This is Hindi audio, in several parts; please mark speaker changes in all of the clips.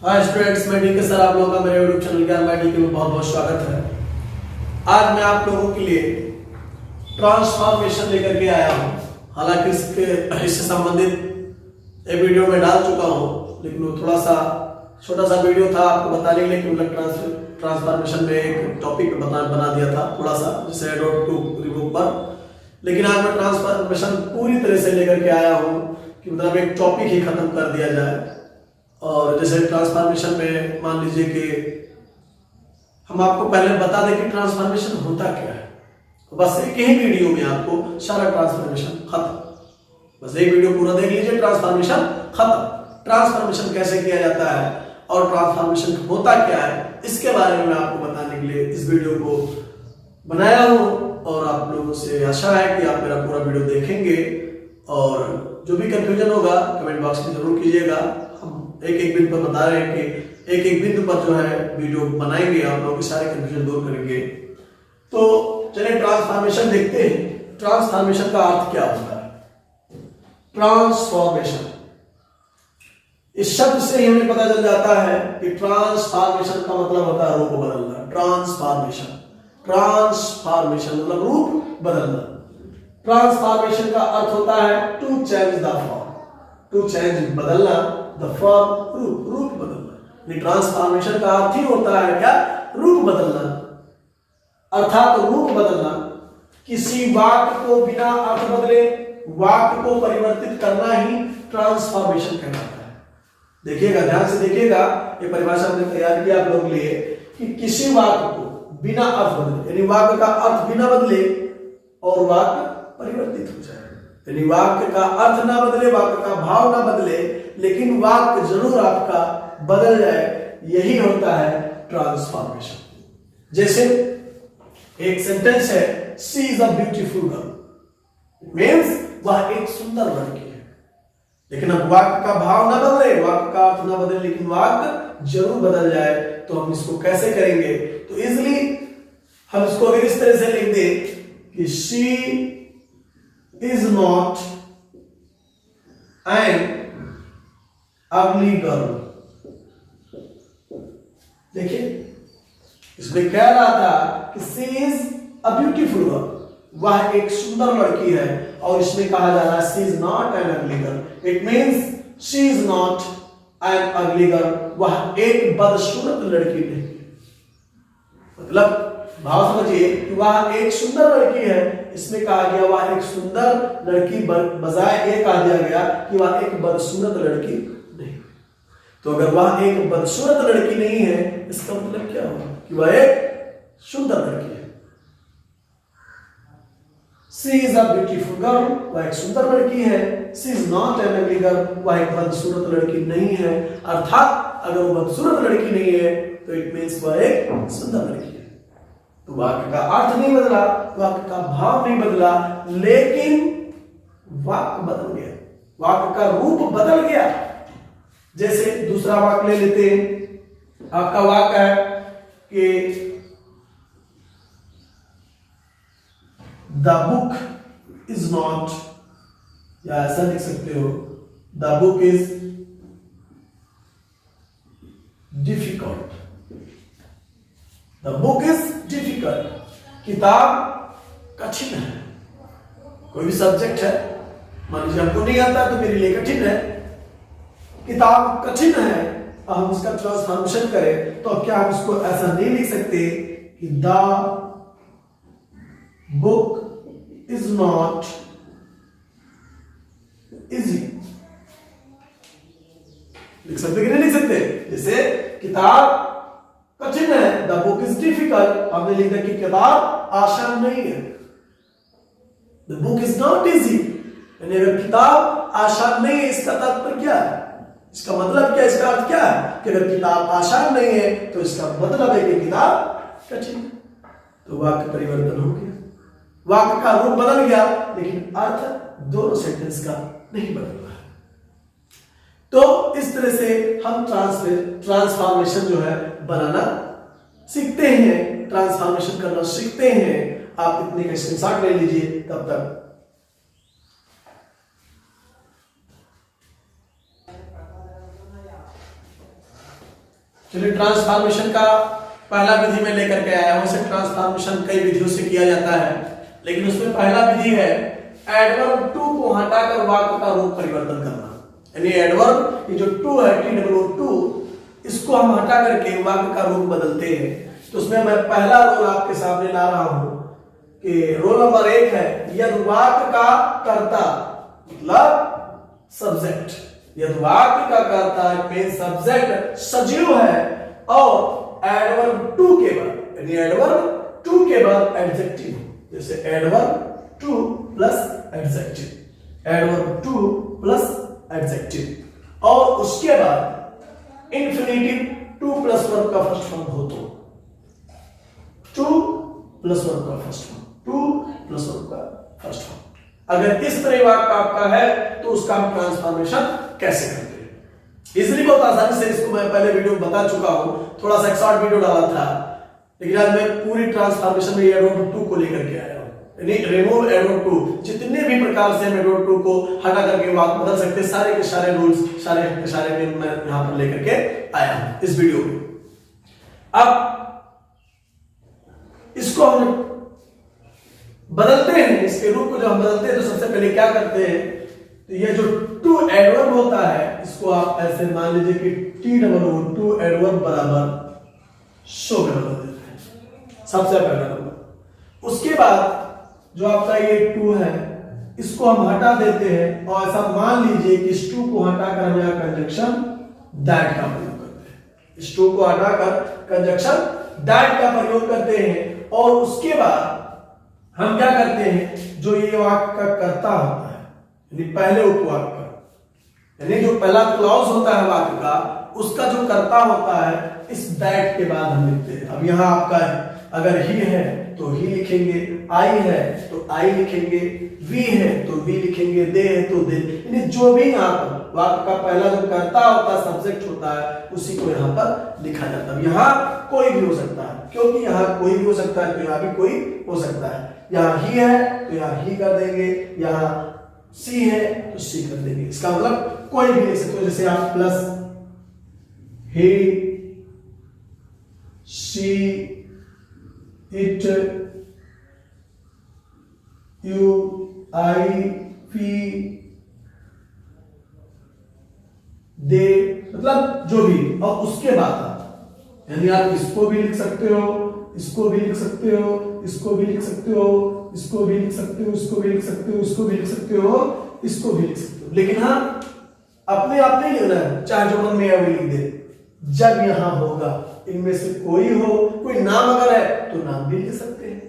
Speaker 1: हाय स्टूडेंट्स, मैं डीके सर आप लोगों का मेरे यूट्यूब चैनल ज्ञान बाय डीके में बहुत बहुत स्वागत है। आज मैं आप लोगों के लिए ट्रांसफॉर्मेशन लेकर के आया हूँ। हालांकि इससे संबंधित एक वीडियो में डाल चुका हूँ, लेकिन वो थोड़ा सा छोटा सा वीडियो था आपको बताने के लिए कि मतलब ट्रांसफॉर्मेशन में एक टॉपिक बना दिया था थोड़ा सा, जैसे एडोब टू रिवोक पर। लेकिन आज मैं ट्रांसफॉर्मेशन पूरी तरह से लेकर के आया हूँ कि मतलब एक टॉपिक ही खत्म कर दिया जाए। और जैसे ट्रांसफॉर्मेशन में मान लीजिए कि हम आपको पहले बता दें कि ट्रांसफॉर्मेशन होता क्या है, तो बस एक ही वीडियो में आपको सारा ट्रांसफॉर्मेशन खत्म। बस एक वीडियो पूरा देख लीजिए, ट्रांसफॉर्मेशन खत्म। ट्रांसफॉर्मेशन कैसे किया जाता है और ट्रांसफॉर्मेशन होता क्या है, इसके बारे में मैं आपको बताने के लिए इस वीडियो को बनाया हूँ। और आप लोगों से आशा है कि आप मेरा पूरा वीडियो देखेंगे और जो भी कंफ्यूजन होगा कमेंट बॉक्स में जरूर कीजिएगा। हम एक एक बिंदु पर बता रहे हैं कि एक एक बिंदु पर जो है वीडियो बनाएंगे, आप लोगों के सारे कंफ्यूजन दूर करेंगे। तो चलिए ट्रांसफॉर्मेशन देखते हैं। ट्रांसफॉर्मेशन का अर्थ क्या होता है? ट्रांसफॉर्मेशन, इस शब्द से ही हमें पता चल जाता है कि ट्रांसफॉर्मेशन का मतलब होता है रूप बदलना। ट्रांसफॉर्मेशन मतलब रूप बदलना। ट्रांसफॉर्मेशन का अर्थ होता है to change the form, to change बदलना, द फॉर्म रूप बदलना। ट्रांसफॉर्मेशन का अर्थ ही होता है क्या? रूप बदलना, अर्थात रूप बदलना। किसी वाक्य को बिना अर्थ बदले वाक्य को परिवर्तित करना ही ट्रांसफॉर्मेशन कहलाता है। देखिएगा, ध्यान से देखिएगा, ये परिभाषा हमने तैयार किया आप लोगों के लिए कि किसी वाक्य को बिना अर्थ बदले, यानी वाक्य का अर्थ बिना बदले और वाक्य परिवर्तित हो जाए, यानी वाक्य का अर्थ ना बदले, वाक्य का भाव ना बदले, लेकिन वाक्य जरूर आपका बदल जाए, यही होता है ट्रांसफॉर्मेशन। जैसे एक सेंटेंस है, she is a beautiful girl, it means वह एक सुंदर लड़की है। लेकिन अब वाक्य का भाव ना बदले, वाक्य का अर्थ ना बदले, लेकिन वाक्य जरूर बदल जाए, तो हम इसको कैसे करेंगे? तो इजिली हम इसको अगर इस तरह से लिख दें कि शी इज नॉट एन अगली गर्ल। देखिए, इसमें कह रहा था कि she is a beautiful girl, वह एक सुंदर लड़की है, और इसमें कहा जा रहा है शी इज नॉट एन अगली girl. It means she is not an अगली गर्ल, वह एक बदसूरत लड़की नहीं। मतलब भाव समझिए कि वह एक सुंदर लड़की है, इसमें कहा गया वह एक सुंदर लड़की, बजाय ये कहा दिया गया कि वह एक बदसूरत लड़की नहीं। तो अगर वह एक बदसूरत लड़की नहीं है, इसका मतलब क्या हुआ? कि वह एक सुंदर लड़की है। She is a beautiful girl, वह एक सुंदर लड़की है। She is not an ugly girl, वह एक बदसूरत लड़की नहीं है। अर्थात अगर वो बदसूरत लड़की नहीं है तो इट मींस वह एक सुंदर लड़की है। तो वाक्य का अर्थ नहीं बदला, वाक्य का भाव नहीं बदला, लेकिन वाक्य बदल गया, वाक्य का रूप बदल गया। जैसे दूसरा वाक्य ले लेते हैं। आपका वाक्य है कि द बुक इज नॉट, या ऐसा लिख सकते हो, the book is difficult. The book is difficult, किताब कठिन है। कोई भी सब्जेक्ट है, मान लीजिए हमको नहीं आता तो मेरे लिए कठिन है, किताब कठिन है। हम उसका ट्रांसफॉर्मेशन करें तो क्या हम उसको ऐसा नहीं लिख सकते कि the book is not easy? लिख सकते कि नहीं लिख सकते? जैसे किताब कठिन है, द बुक इज डिफिकल्ट, हमने लिख दिया कि किताब आसान नहीं है। The book is not easy, यानी अगर किताब आसान नहीं है, इसका तात्पर्य क्या है? इसका मतलब क्या, इसका अर्थ क्या है? कि अगर किताब आसान नहीं है तो इसका मतलब है कि किताब कठिन है। तो वाक्य परिवर्तन हो गया, वाक्य का रूप बदल गया, लेकिन अर्थ दोनों सेंटेंस का नहीं बदल रहा है। तो इस तरह से हम ट्रांसफॉर्मेशन जो है बनाना सीखते हैं, ट्रांसफॉर्मेशन करना सीखते हैं। आप इतने का स्क्रीनशॉट ले लीजिए। तब तक चलिए, ट्रांसफॉर्मेशन का पहला विधि में लेकर के आया हूं। इसे ट्रांसफॉर्मेशन कई विधियों से किया जाता है, लेकिन उसमें पहला विधि है एडवर्ब टू को हटाकर वाक्य का रूप परिवर्तन करना। यानी एडवर्ब ये जो टू है, TOO, इसको हम हटा करके वाक्य का रूप बदलते हैं। तो उसमें मैं पहला रोल आपके सामने ला रहा हूं कि रोल नंबर 1 है यदि वाक्य का कर्ता मतलब सब्जेक्ट, यदि वाक्य का कर्ता मेन सब्जेक्ट सजीव है और एडवर्ब टू के बाद, यानी एडवर्ब टू के बाद एडजेक्टिव, जैसे adverb two plus adjective, adverb two plus adjective, और उसके बाद इंफिनिटिव टू प्लस वर्ब का फर्स्ट फॉर्म हो तो टू प्लस वर्ब का first form, to plus verb का फर्स्ट फॉर्म। अगर इस तरह वाक्य आपका है तो उसका हम ट्रांसफॉर्मेशन कैसे करते हैं? इजीली, बहुत आसानी से। इसको मैं पहले वीडियो में बता चुका हूं, थोड़ा सा एक शॉर्ट वीडियो डाला था, लेकिन आज मैं पूरी ट्रांसफॉर्मेशन में एडवर्ब टू को लेकर के आया हूं। यानी रिमूव एडवर्ब टू, जितने भी प्रकार से हम एडवर्ब टू को हटा करके वाक्य बदल सकते हैं, सारे के सारे रूल्स, सारे के सारे मैं यहां पर लेकर के आया हूं इस वीडियो में। अब इसको हम बदलते हैं, इसके रूप को जब हम बदलते हैं तो सबसे पहले क्या करते हैं, तो ये जो टू एडवर्ब होता है इसको आप ऐसे मान लीजिए कि TOO टू एडवर्ब बराबर शो में बदल देते हैं, सबसे पहला नंबर। उसके बाद जो आपका ये टू है इसको हम हटा देते हैं और ऐसा मान लीजिए कि इस टू को हटाकर हम यहां कंजक्शन दैट का प्रयोग करते हैं, इस टू को हटाकर कंजक्शन दैट का प्रयोग करते हैं, और उसके बाद हम क्या करते हैं, जो ये वाक्य का कर्ता होता है, यानी पहले उपवाक्य का, यानी जो पहला क्लॉज होता है वाक्य का, उसका जो कर्ता होता है इस दैट के बाद हम लिखते हैं। अब यहां आपका है, अगर ही है तो ही लिखेंगे, आई है तो आई लिखेंगे, वी है तो वी लिखेंगे, दे है तो दे, यानी जो भी यहां पर वाक्य का पहला जो कर्ता होता है, सब्जेक्ट होता है, उसी को यहां पर लिखा जाता है। यहां कोई भी हो सकता है, क्योंकि यहां कोई भी हो सकता है तो यहां भी कोई हो सकता है। यहां ही है तो यहां ही कर देंगे, यहां सी है तो सी कर देंगे, इसका मतलब कोई भी लिख सकते हो। जैसे आप plus he, she, it, you, I, we, they, मतलब जो भी, और उसके बाद यानी आप इसको भी लिख सकते हो, इसको भी लिख सकते हो, इसको भी लिख सकते हो, इसको भी लिख सकते हो, इसको भी लिख सकते हो, इसको भी लिख सकते हो, इसको भी लिख सकते हो। लेकिन हाँ, अपने आप नहीं लिखना है, चाहे जो मन में है वो लिख दे। जब यहां होगा इनमें से कोई हो, कोई नाम अगर है तो नाम भी लिख सकते हैं।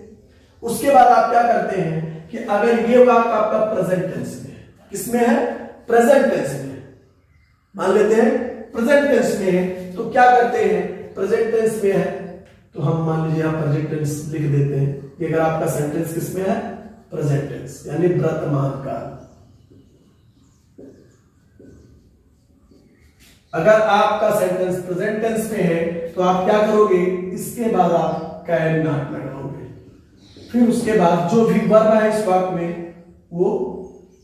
Speaker 1: उसके बाद आप क्या करते हैं कि अगर ये वाक्य आपका प्रेजेंट टेंस में है, किसमें है? प्रेजेंट टेंस में। मान लेते हैं प्रेजेंट टेंस में है, तो क्या करते हैं, प्रेजेंट टेंस में है तो हम मान लीजिए यहां प्रेजेंट टेंस लिख देते हैं कि अगर आपका सेंटेंस किसमें है? प्रेजेंट टेंस, यानी वर्तमान काल। अगर आपका सेंटेंस प्रेजेंट टेंस में है तो आप क्या करोगे, इसके बाद आप कैन नॉट लगाओगे, फिर उसके बाद जो भी वर्ब है इस वाक्य में वो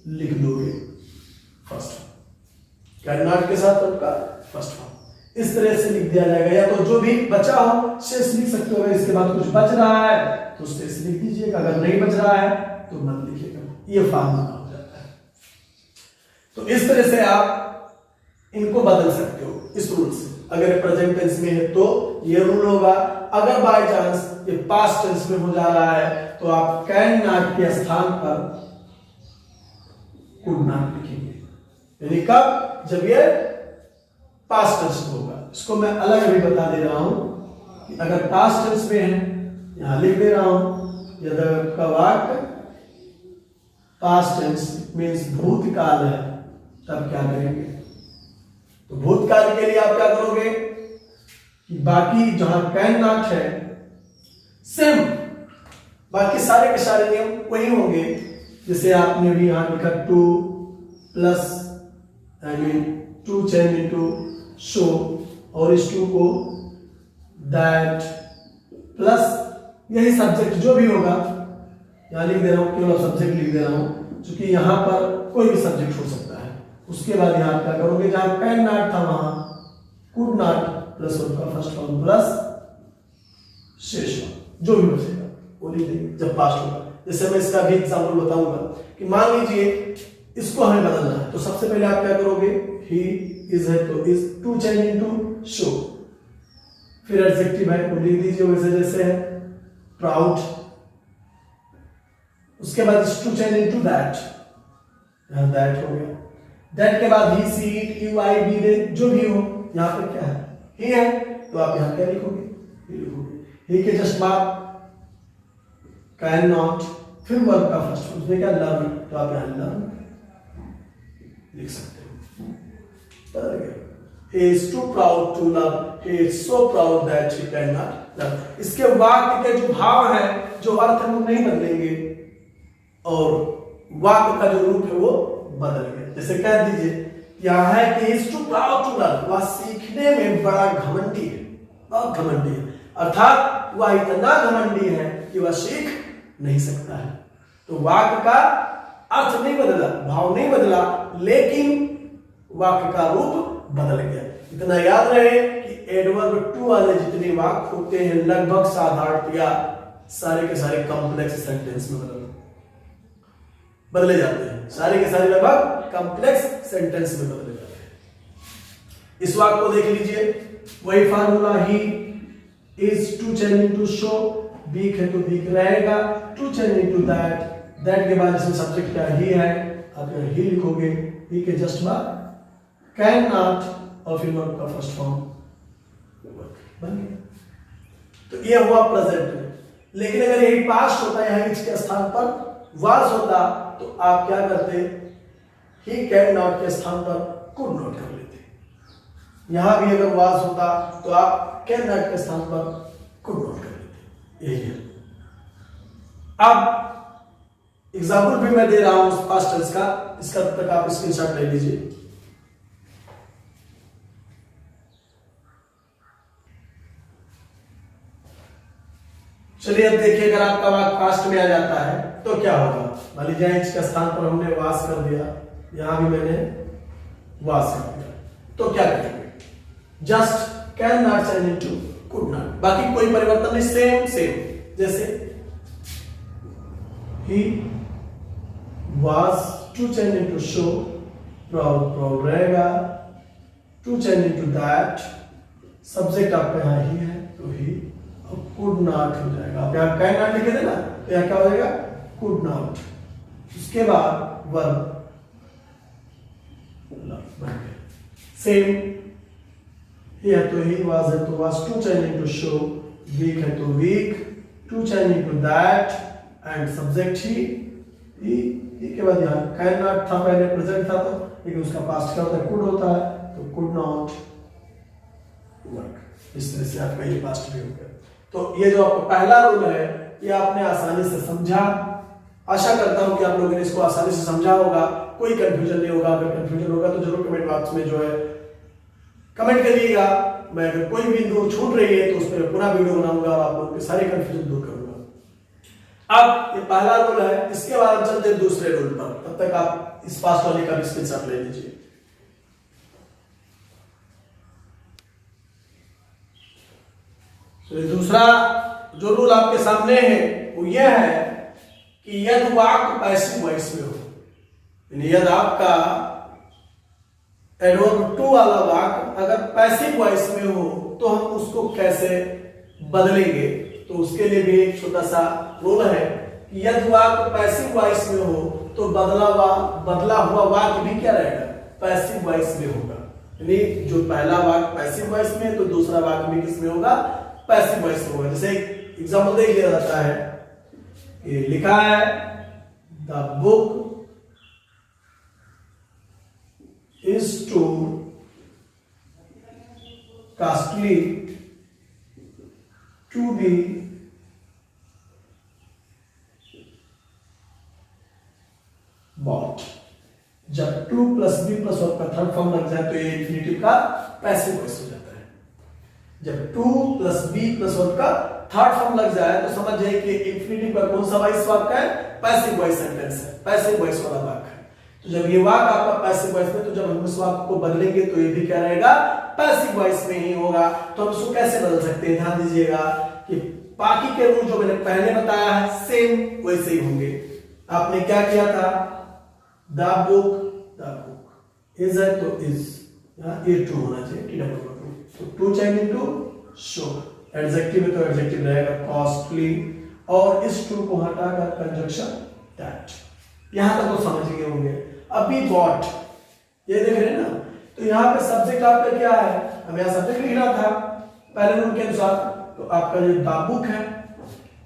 Speaker 1: लिख दोगे फर्स्ट, कैन नॉट के साथ आपका फर्स्ट फॉर्म। इस तरह से लिख दिया जाएगा, या तो जो भी बचा हो शेष लिख सकते हो, अगर इसके बाद कुछ बच रहा है तो शेष लिख दीजिएगा, अगर नहीं बच रहा है तो मत लिखिएगा, ये फॉर्मूला हो जाता है। तो इस तरह से आप इनको बदल सकते हो इस रूल से। अगर प्रेजेंट टेंस में है तो ये रूल होगा, अगर बाय चांस ये पास्ट टेंस में हो जा रहा है तो आप कैन नॉट के स्थान पर कुड नॉट लिखेंगे, यानी कब? जब ये पास्ट टेंस होगा। इसको मैं अलग अभी बता दे रहा हूं कि अगर पास्ट टेंस में है, यहां लिख दे रहा हूं, यदि का वाक्य पास्ट टेंस मींस भूतकाल है, तब क्या करेंगे? तो भूतकाल के लिए आप क्या करोगे कि बाकी जहां कैन नॉट है सेम बाकी सारे के सारे नियम वही होंगे। जैसे आपने भी यहां लिखा two plus two change into so, और इस टू को दैट प्लस यही सब्जेक्ट जो भी होगा यहां लिख दे रहा हूं, केवल सब्जेक्ट लिख दे रहा हूं क्योंकि यहां पर कोई भी सब्जेक्ट हो सकता है। उसके बाद यहां क्या करोगे, जहां कैन नॉट था वहां कुड नॉट प्लस वर्ब का फर्स्ट फॉर्म प्लस शेष फॉर्म जो भी बचेगा वो लिख देंगे जब पास्ट होगा। जैसे मैं इसका भी एग्जांपल बताऊंगा कि मान लीजिए इसको हमें बदलना है, तो सबसे पहले आप क्या करोगे, ही इज है तो is, to change into so, फिर एडजेक्टिव है वो लिख दीजिए वैसे जैसे है प्राउड, उसके बाद is to change into that, यहां दैट हो गया, दैट के बाद ही she it you I we they जो भी हो, यहां पे क्या है ही है तो आप यहां क्या लिखोगे, ही लिखोगे। ही के जस्ट बाद कैन नॉट, फिर वर्ब का फर्स्ट फॉर्म उसमें क्या लर्न, तो आप यहां लर्न लिख सकते हो। He is too proud to learn. He is so proud that he cannot learn. इसके वाक्य के जो भाव है, जो अर्थ है वो नहीं बदलेंगे और वाक्य का जो रूप है वो बदल गया। जैसे कह दीजिए यहाँ है कि he is too proud to learn, वह सीखने में बड़ा घमंडी है, बहुत घमंडी है, अर्थात वह इतना घमंडी है कि वह सीख नहीं सकता है। तो वाक्य का अर्थ नहीं बदला, भाव नहीं बदला, लेकिन वाक्य का रूप बदल गया। इतना याद रहे कि एडवर्ब टू वाले जितने वाक्य होते हैं लगभग साधारण या सारे के सारे कॉम्प्लेक्स सेंटेंस में बदले जाते हैं, सारे के सारे लगभग कॉम्प्लेक्स सेंटेंस में बदले जाते हैं। इस वाक्य को देख लीजिए, वही formula, he is to change into show, week है तो वीक रहेगा, to change into that, that के बाद इसमें सब्जेक्ट क्या ही है, आप यहाँ ही लिखोगे, ही के जस्ट बाद कैन नॉट और फिर वर्ब का फर्स्ट फॉर्म बन गया। तो ये हुआ प्रेजेंट में। लेकिन अगर यही पास्ट होता है, इसके स्थान पर वाज होता तो आप क्या करते, ही कैन नॉट के स्थान पर कुड नॉट कर लेते। यहां भी अगर वाज होता तो आप कैन नॉट के स्थान पर कुड नॉट कर लेते। यही है। अब एग्जाम्पल भी मैं दे रहा हूं पास्ट टेंस का, इसका तक आप स्क्रीनशॉट ले लीजिए। चलिए अब देखिए, अगर आपका वाक्य पास्ट में आ जाता है तो क्या होगा। मान लीजिए इसके स्थान पर हमने वास कर दिया, यहां भी मैंने वास कर दिया, तो क्या करेंगे, just can not change into could not, बाकी कोई परिवर्तन नहीं, सेम सेम। जैसे ही was to change into show, proud proud रहेगा, to change into that, subject आपका यहां ही है तो ही, कुड नॉट हो जाएगा, आप यहाँ कैन नॉट लिखे थे ना, तो यहाँ क्या हो जाएगा कुड नॉट, उसके बाद वर्ब बन गया। सेम ही है तो ही, वाज है तो was, to change into show, week है तो week, to change into that and subject ही के बाद यहाँ कैन नॉट था, पहले प्रेजेंट था तो, लेकिन उसका पास्ट क्या होता है कुड होता है, तो कुड नॉट वर्क। इस तरह से आपका ये पास्ट भी हो गया। तो ये जो आपका पहला रूल है ये आपने आसानी से समझा। आशा करता हूं कि आप लोगों ने इसको आसानी से समझा होगा, कोई कंफ्यूजन नहीं होगा। अगर कंफ्यूजन होगा तो जरूर कमेंट बॉक्स में जो है कमेंट करिएगा। मैं अगर कोई बिंदु छूट रही है तो उस पर पूरा वीडियो बनाऊंगा और आप लोगों के सारे कंफ्यूजन दूर करूंगा। अब ये पहला रूल है, इसके बाद चलते हैं दूसरे रूल पर। तब तक आप इस पास्ट वाले का भी स्क्रीनशॉट ले लीजिए। तो दूसरा जो रूल आपके सामने है वो यह है कि यदि वाक्य पैसिव वॉइस में हो, यानी यदि आपका एडवर्ब टू वाला वाक्य अगर पैसिव वॉइस में हो तो हम उसको कैसे बदलेंगे। तो उसके लिए भी एक छोटा सा रूल है कि यदि वाक्य पैसिव वॉइस में हो तो बदला हुआ वाक्य भी क्या रहेगा, पैसिव वॉइस में होगा। यानी जो पहला वाक्य पैसिव वॉइस में तो दूसरा वाक्य भी किस में होगा, पैसिव वॉइस में होगा। जैसे एग्जांपल देख लिया जाता है, ये लिखा है the book is too costly to be bought। जब to plus be plus verb का थर्ड फॉर्म लग जाए तो ये इंफिनिटिव का पैसिव वॉइस हो जाता है। जब to plus be plus verb का थर्ड फॉर्म लग जाए तो समझ जाइए कि इंफिनिटिव का कौन सा वॉइस वाक्य है, पैसिव वॉइस सेंटेंस है, पैसिव वॉइस वाला वाक्य है। तो जब ये वाक आपका पैसिव वॉइस में, तो जब हम इस वाक को बदलेंगे तो ये भी क्या रहेगा, पैसिव वॉइस में ही होगा। तो हम इसको कैसे बदल सकते हैं, ध्यान दीजिएगा कि बाकी के रूल जो मैंने पहले बताया है सेम वैसे ही होंगे। आपने क्या किया था, द बुक इज है तो इज, ये ट्रू होना चाहिए, टी डबल ट्रू, तो true change into show, adjective है तो एडजेक्टिव रहेगा कॉस्टली, और इस ट्रू को हटाकर कंजंक्शन दैट। यहां तक तो समझ गए होंगे। अभी बॉट, ये देख रहे हैं ना, तो यहाँ पे सब्जेक्ट आपका क्या है, हमें यहाँ सब्जेक्ट लिखना था पहले रूल के अनुसार, तो आपका ये द बुक है।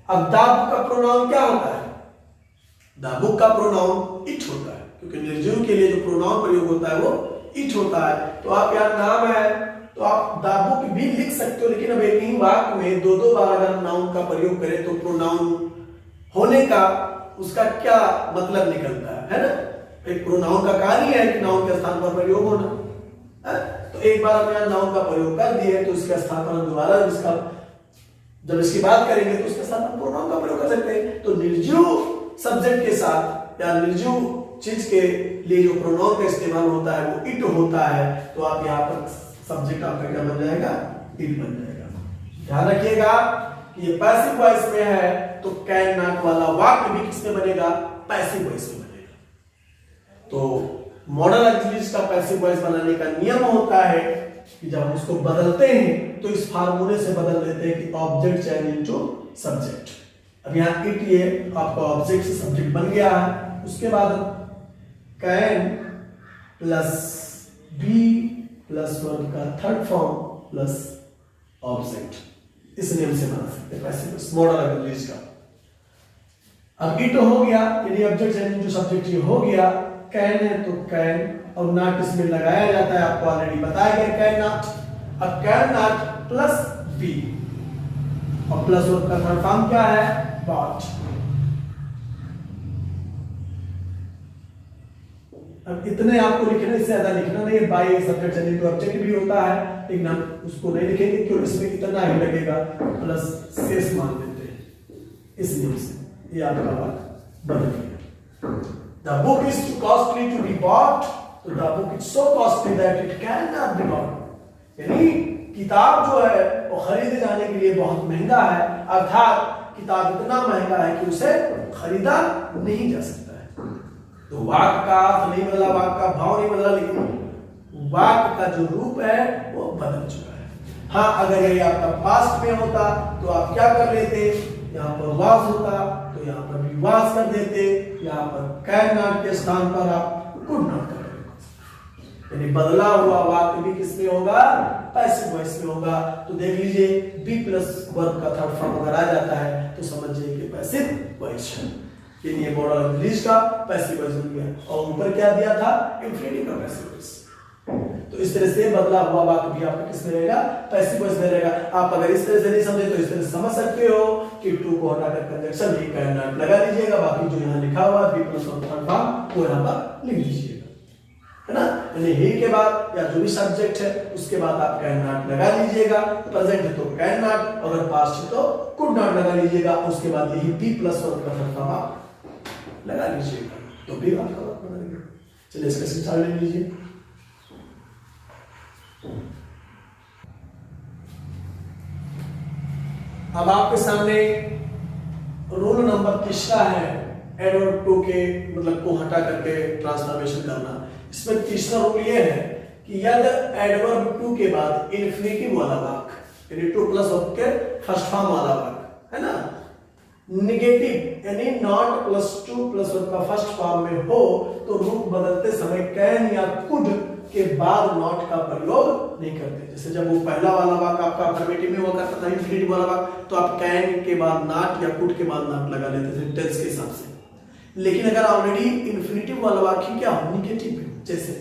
Speaker 1: अब द बुक का प्रोनाउन क्या होता है, द बुक का प्रोनाउन इट होता है, क्योंकि निर्जीव के लिए जो प्रोनाउन प्रयोग होता है वो इट होता है। तो आप यहाँ नाम है तो आप द बुक भी लिख सकते हो, लेकिन अब एक ही वाक्य में दो दो बार अगर नाउन का प्रयोग करें तो प्रोनाउन होने का उसका क्या मतलब निकलता है ना। एक प्रोनाउन का कार्य है कि नाउन के स्थान पर प्रयोग होना है? तो एक बार हम यहाँ नाउन का प्रयोग कर दिए तो उसके स्थान पर हम दोबारा इसका जब इसकी बात करेंगे तो उसके साथ हम प्रोनाउन का प्रयोग कर सकते हैं। तो निर्जीव सब्जेक्ट के साथ या निर्जीव चीज के लिए जो प्रोनाउन का इस्तेमाल होता है वो इट होता है। तो आप यहाँ पर सब्जेक्ट आपका क्या बन जाएगा, इट बन जाएगा। ध्यान रखिएगा कि ये पैसिव वॉइस में है तो कैन नॉट वाला वाक्य भी किसमें बनेगा, पैसिव वॉइस में बनेगा। तो मॉडल ऑक्सिलरीज का पैसिव वॉइस बनाने का नियम होता है कि जब हम उसको बदलते हैं तो इस फार्मूले से बदल देते हैं कि ऑब्जेक्ट चेंज इनटू सब्जेक्ट। अब यहाँ इट ये आपका ऑब्जेक्ट से सब्जेक्ट बन गया है। उसके बाद can plus be plus verb का थर्ड फॉर्म प्लस ऑब्जेक्ट, इस नियम से बना सकते हैं पैसिव मॉडल ऑक्सिलरीज का। अब इट हो गया यानी ऑब्जेक्ट चेंज इनटू सब्जेक्ट, ये हो गया। कैन है तो कैन और नॉट इसमें लगाया जाता है, आपको ऑलरेडी बताया गया कैन नॉट। अब कैन नॉट प्लस बी और प्लस वर्ब का थर्ड फॉर्म क्या है, बॉट। अब इतने आपको लिखने से ज्यादा लिखना नहीं है, by subject change into object भी होता है, लेकिन हम उसको नहीं लिखेंगे क्यों, इसमें इतना ही लगेगा, प्लस शेष मान देते हैं इस नियम से। ये आपका बात बदल गया। The book is too costly to be bought, so the book is so costly that it cannot be bought. यानी किताब जो है वो खरीदे जाने के लिए बहुत महंगा है, अर्थात किताब इतना महंगा है कि उसे खरीदा नहीं जा सकता है। तो वाक्य का अर्थ नहीं बदला, वाक्य का भाव नहीं बदला, लेकिन वाक्य का जो रूप है वो बदल चुका है। हाँ, अगर ये आपका पास्ट में होता तो आप क्या कर लेते, यहाँ पर वाज होता तो यहाँ पर भी वाज कर देते, यहाँ पर कैन नॉट के स्थान पर आप कुड नॉट कर देते। यानी बदला हुआ वाक्य भी किसमें होगा, पैसिव वॉइस में होगा। तो देख लीजिए बी प्लस वर्ब का थर्ड फॉर्म अगर आ जाता है तो समझिए कि पैसिव वॉइस है। ये मॉडल ऑक्सिलरीज का पैसिव वॉइस बन गया। और ऊपर क्या दिया था, इंफिनिटिव का पैसिव वॉइस। तो इस तरह से बदला हुआ वाक्य भी आपका किसमें रहेगा, पैसिव वॉइस में रहेगा। आप अगर इस तरह से नहीं समझे तो इस तरह से समझ सकते हो कि टू को हटाकर कंजंक्शन ही कैन नॉट लगा लीजिएगा, बाकी जो यहाँ लिखा हुआ बी प्लस और थर्ड फॉर्म वो यहाँ पर लिख दीजिएगा, है ना। यानी ही के बाद या जो भी सब्जेक्ट है उसके बाद आप कैन नॉट लगा लीजिएगा। प्रेजेंट है तो कैन नॉट, अगर पास्ट है तो कुड नॉट लगा लीजिएगा। उसके बाद यही बी प्लस और थर्ड फॉर्म आप लगा लीजिएगा, तो भी आपका बात बना देगा। चलिए इसका स्क्रीनशॉट ले लीजिए। अब आपके सामने रूल नंबर तीसरा है, एडवर्ब टू के मतलब को हटा करके ट्रांसफॉर्मेशन करना। इसमें तीसरा रूल ये है कि यदि एडवर्ब टू के बाद इन्फिनिटिव वाला वाक्य यानी टू प्लस वर्ब के फर्स्ट फॉर्म वाला वाक्य है ना, नेगेटिव यानी not plus two plus verb का फर्स्ट फॉर्म में हो तो रूप बदलते समय कैन या कुड के बाद नॉट का प्रयोग नहीं करते। जैसे जब वो पहला वाला वाक्य आपका अफर्मेटिव में हुआ करता था, इंफिनिटिव वाला वाक्य, तो आप कैन के बाद नॉट या कुड के बाद नॉट लगा लेते थे टेंस के हिसाब से। लेकिन अगर ऑलरेडी इंफिनिटिव वाला वाक्य क्या हो, नेगेटिव है, जैसे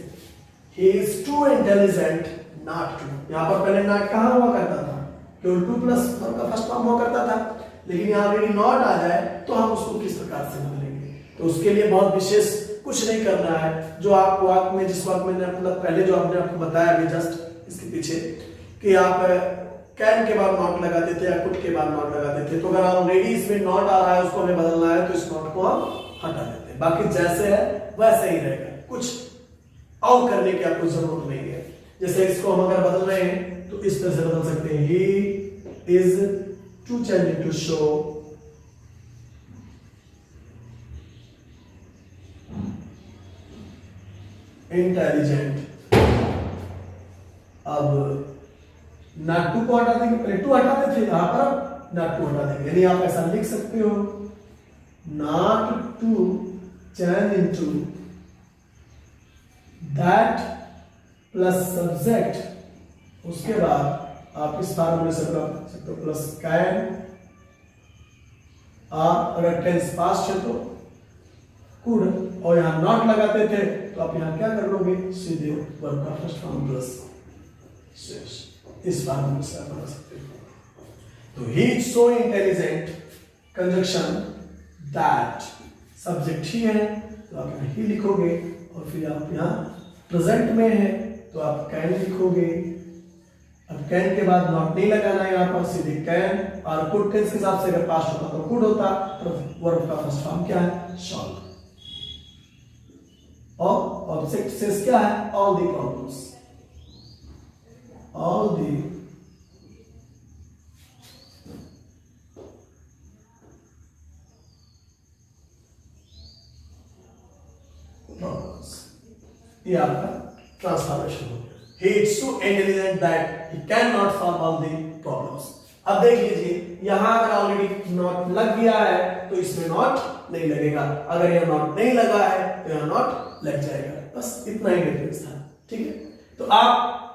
Speaker 1: he is too intelligent not to, यहाँ पर पहले नॉट कहाँ हुआ करता था, केवल टू प्लस का फर्स्ट फॉर्म हुआ करता था, लेकिन यहाँ ऑलरेडी नॉट आ जाए तो हम उसको किस प्रकार से बदलेंगे। तो उसके लिए बहुत विशेष कुछ नहीं करना है। जो आप वाक्य में जिस वाक्य में मतलब पहले जो आपने आपको बताया अभी जस्ट इसके पीछे कि आप कैन के बाद नॉट लगा देते या कुड के बाद नॉट लगा देते, तो अगर ऑलरेडी इसमें नॉट आ रहा है उसको हमें बदलना है तो इस नॉट को हम हटा देते हैं, बाकी जैसे है वैसे ही रहेगा। कुछ और करने की आपको जरूरत नहीं है। जैसे इसको हम अगर बदल रहे हैं तो इस तरह से बदल सकते हैं, he is too changing to so intelligent. अब नॉट टू को हटा देंगे, पहले टू हटाते थे, यहां पर नॉट टू हटा देंगे, यानी आप ऐसा लिख सकते हो not to change into that plus subject, उसके बाद आप इस फार्मूले से प्राप्त कर सकते हो प्लस कैन, अगर टेंस पास्ट है तो कुड, और यहां नॉट लगाते थे तो आप यहां क्या कर लोगे, सीधे वर्ब का फर्स्ट फॉर्म प्लस शेष, इस फार्मूले से आप बना सकते हो। तो he is so intelligent, conjunction that, subject he है तो आप यहां ही लिखोगे, और फिर आप यहां प्रेजेंट में है तो आप कैन लिखोगे। अब कैन के बाद नॉट नहीं लगाना है, यहां पर सीधे कैन, और कुड टेंस के हिसाब से अगर पास्ट होता तो कुड होता, तो वर्ब का फर्स्ट फॉर्म क्या है, शॉल, और ऑब्जेक्ट सेस क्या है, all the problems, all the problems. ये आपका ट्रांसफॉर्मेशन हो गया। He is so intelligent that he cannot solve all the problems। अब देख लीजिए यहां अगर ऑलरेडी नॉट लग गया है तो इसमें नॉट नहीं लगेगा, अगर यह नॉट नहीं लगा है तो यहां नॉट लग जाएगा, बस इतना ही डिफरेंस था। ठीक है, तो आप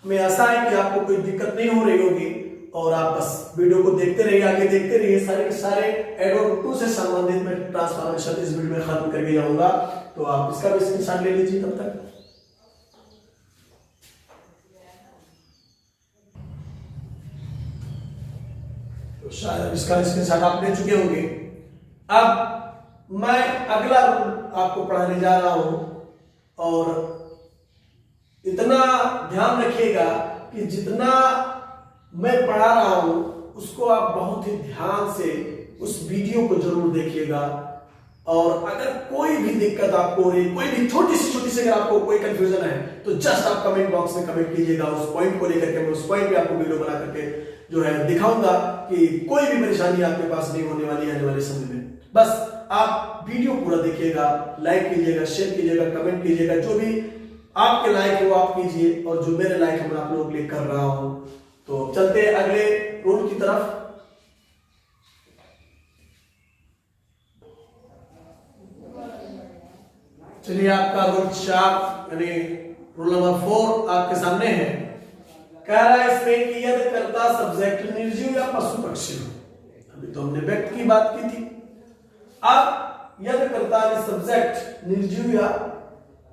Speaker 1: हमें आशा है कि आपको कोई दिक्कत नहीं हो रही होगी, और आप बस वीडियो को देखते रहिए, आगे देखते रहिए, सारे के सारे एडवर्ब टू से संबंधित मैं ट्रांसफॉर्मेशन इस वीडियो में खत्म करके जाऊंगा, तो आप इसका भी स्क्रीनशॉट ले लीजिए तब तक। तो शायद इसका स्क्रीनशॉट आप ले चुके होंगे। अब मैं अगला रूल आपको पढ़ाने जा रहा हूं, और इतना ध्यान रखिएगा कि जितना मैं पढ़ा रहा हूं उसको आप बहुत ही ध्यान से उस वीडियो को जरूर देखिएगा, और अगर कोई भी दिक्कत आपको हो रही, कोई भी छोटी सी अगर आपको कोई कंफ्यूजन है तो जस्ट आप कमेंट बॉक्स में कमेंट कीजिएगा उस पॉइंट को लेकर के, मैं उस पॉइंट पे आपको वीडियो बना करके जो है दिखाऊंगा कि कोई भी परेशानी आपके पास नहीं होने वाली आने वाले समय में। बस आप वीडियो पूरा देखिएगा, लाइक कीजिएगा, शेयर कीजिएगा, कमेंट कीजिएगा, जो भी आपके लायक है वो आप कीजिए, और जो मेरे लायक है मैं आप लोगों के लिए कर रहा हूं। तो चलते हैं अगले रूल की तरफ। चलिए, आपका रूल 4 यानी रूल नंबर 4 आपके सामने है। कह रहा है इसमें कि यदि कर्ता सब्जेक्ट निर्जीव या पशु पक्षी हो, अभी तो हमने व्यक्ति की बात की थी, अब यदि कर्ता ने सब्जेक्ट निर्जीव या